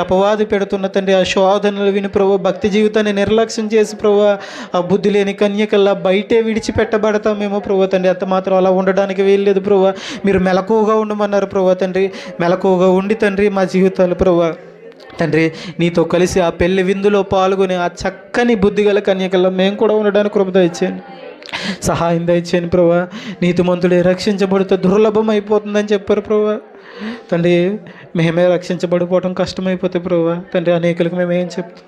Speaker 1: అపవాది పెడుతున్న తండ్రి ఆ శోధనలు విని ప్రభా భక్తి జీవితాన్ని నిర్లక్ష్యం చేసి ప్రభా ఆ బుద్ధి లేని కన్యకల్లా బయటే విడిచిపెట్టబడతామేమో ప్రభా తండ్రి. అంత మాత్రం అలా ఉండడానికి వీల్లేదు ప్రభా. మీరు మెలకువగా ఉండమన్నారు ప్రభా తండ్రి. మెలకువగా ఉండి తండ్రి మా జీవితాలు ప్రభా తండ్రి నీతో కలిసి ఆ పెళ్లి విందులో పాల్గొని ఆ చక్కని బుద్ధిగల కన్యకల్లో మేము కూడా ఉండడానికి కృప దయచేయండి, సహాయం దయచేయండి ప్రభా. నీతిమంతుడే రక్షించబడితే దుర్లభం అయిపోతుందని చెప్పారు ప్రభా తండ్రి. మేమే రక్షించబడిపోవడం కష్టమైపోతే ప్రభా తండ్రి. అనేకులకు మేము ఏం చెప్తాం,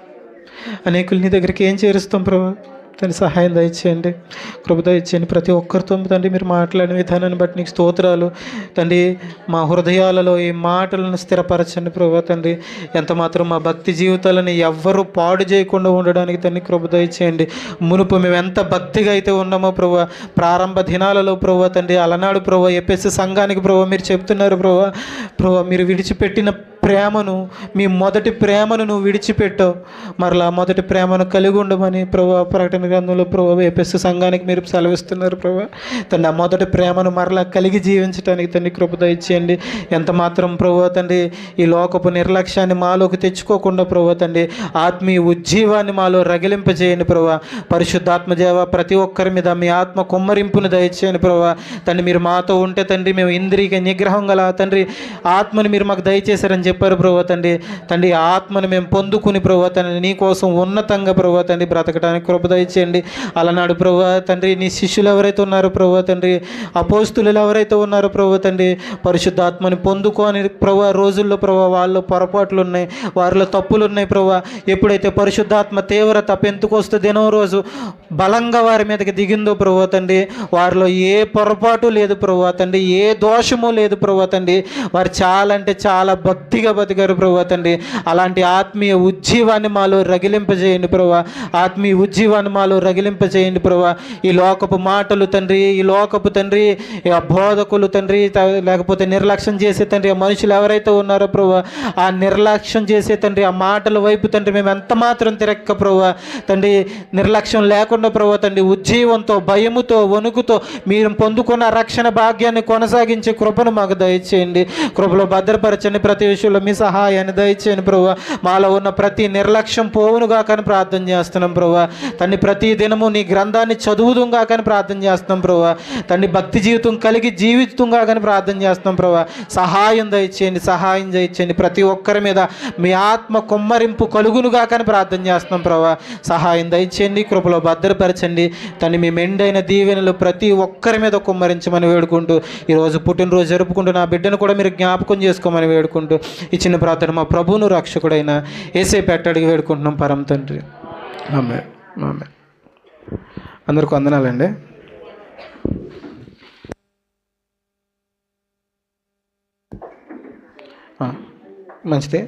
Speaker 1: అనేకులు నీ దగ్గరికి ఏం చేరుస్తాం ప్రభా తండ్రి. సహాయం దయచేయండి, కృప దయచేయండి. ప్రతి ఒక్కరితో తండ్రి మీరు మాట్లాడిన విధానాన్ని బట్టి నీకు స్తోత్రాలు తండ్రి. మా హృదయాలలో ఈ మాటలను స్థిరపరచండి ప్రభా తండ్రి. ఎంత మాత్రం మా భక్తి జీవితాలను ఎవ్వరూ పాడు చేయకుండా ఉండడానికి తండ్రి కృప దయచేయండి. మునుపు మేము ఎంత భక్తిగా అయితే ఉన్నామో ప్రభా ప్రారంభ దినాలలో ప్రభా తండ్రి, అలనాడు ప్రభా ఎపిఎస్సి సంఘానికి ప్రభా మీరు చెప్తున్నారు ప్రభా మీరు విడిచిపెట్టిన ప్రేమను, మీ మొదటి ప్రేమను నువ్వు విడిచిపెట్టావు, మరలా మొదటి ప్రేమను కలిగి ఉండమని ప్రభా ప్రకటన గ్రంథంలో ప్రభా ఎపిఎస్సి సంఘానికి మీరు సెలవిస్తున్నారు ప్రభా తండ్రి. ఆ మొదటి ప్రేమను మరలా కలిగి జీవించడానికి తండ్రి కృప దయచేయండి. ఎంత మాత్రం ప్రభా తండ్రి ఈ లోకపు నిర్లక్ష్యాన్ని మాలోకి తెచ్చుకోకుండా ప్రభా తండ్రి ఆత్మీయ ఉజ్జీవాన్ని మాలో రగిలింపజేయండి ప్రభా. పరిశుద్ధాత్మ దేవ ప్రతి ఒక్కరి మీద మీ ఆత్మ కుమ్మరింపును దయచేయండి ప్రభా తండ్రి. మీరు మాతో ఉంటే తండ్రి మేము ఇంద్రియ నిగ్రహం గల తండ్రి ఆత్మని మీరు మాకు దయచేశారని చెప్పారు ప్రభా తండ్రి. ఆత్మను మేము పొందుకుని ప్రభా తండ్రి నీ కోసం ఉన్నతంగా ప్రభా తండ్రి బ్రతకడానికి కృప దయచేయండి. అలనాడు ప్రభా తండ్రి నీ శిష్యులు ఎవరైతే ఉన్నారో ప్రభా తండ్రి, అపోస్తులు ఎవరైతే ఉన్నారో ప్రభా తండ్రి, పరిశుద్ధాత్మని పొందుకొని ప్రభా రోజుల్లో ప్రభా వాళ్ళు పొరపాట్లు ఉన్నాయి, వారిలో తప్పులు ఉన్నాయి ప్రభా. ఎప్పుడైతే పరిశుద్ధాత్మ తీవ్రత పెంతుకొస్తే దినం రోజు బలంగా వారి మీదకి దిగిందో ప్రభా తండ్రి, వారిలో ఏ పొరపాటు లేదు ప్రభా తండ్రి, ఏ దోషము లేదు ప్రభా తండ్రి. వారు చాలా అంటే చాలా భక్తిగా బతికారు ప్రభా తండ్రి. అలాంటి ఆత్మీయ ఉజ్జీవాన్ని మాలో రగిలింపజేయండి ప్రభా. ఆత్మీయ ఉజ్జీవాన్ని మాలో రగిలింపజేయండి ప్రభా. ఈ లోకపు మాటలు తండ్రి, ఈ లోకపు తండ్రి ఆ బోధకులు తండ్రి, లేకపోతే నిర్లక్ష్యం చేసే తండ్రి ఆ మనుషులు ఎవరైతే ఉన్నారో ప్రభా ఆ నిర్లక్ష్యం చేసే తండ్రి ఆ మాటల వైపు తండ్రి మేము ఎంత మాత్రం తిరక్క ప్రభా తండ్రి నిర్లక్ష్యం లేకుండా ప్రభా తండ్రి ఉజ్జీవంతో భయముతో వణుకుతో మీరు పొందుకున్న రక్షణ భాగ్యాన్ని కొనసాగించే కృపను మాకు దయచేయండి. కృపలో భద్రపరచండి. ప్రతి విషయంలో మీ సహాయాన్ని దయచేయండి ప్రభా. మాలో ఉన్న ప్రతి నిర్లక్ష్యం పోవునుగా కానీ ప్రార్థన చేస్తున్నాం ప్రభా తండ్రి. ప్రతి దినము నీ గ్రంథాన్ని చదువుతుంగా కానీ ప్రార్థన చేస్తున్నాం ప్రభా తండ్రి. భక్తి జీవితం కలిగి జీవితంగా కానీ ప్రార్థన చేస్తున్నాం ప్రభా. సహాయం దయచేయండి. ప్రతి ఒక్కరి మీద మీ ఆత్మ కుమ్మరింపు కలుగునుగా కానీ ప్రార్థన చేస్తున్నాం ప్రభా. సహాయం దయచేయండి, కృపలో భద్రపరచండి తండ్రి. మీ మెండైన దీవెనలు ప్రతి ఒక్కరి మీద కుమ్మరించమని వేడుకుంటూ ఈరోజు పుట్టినరోజు జరుపుకుంటూ నా బిడ్డను కూడా మీరు జ్ఞాపకం చేసుకోమని వేడుకుంటూ ఈ చిన్న ప్రార్థన మా ప్రభువును రక్షకుడైన యేసయ్య పేరట అడిగి వేడుకుంటున్నాం పరమ తండ్రి. ఆమేన్. అందరికీ వందనాలండి. మంచిదే.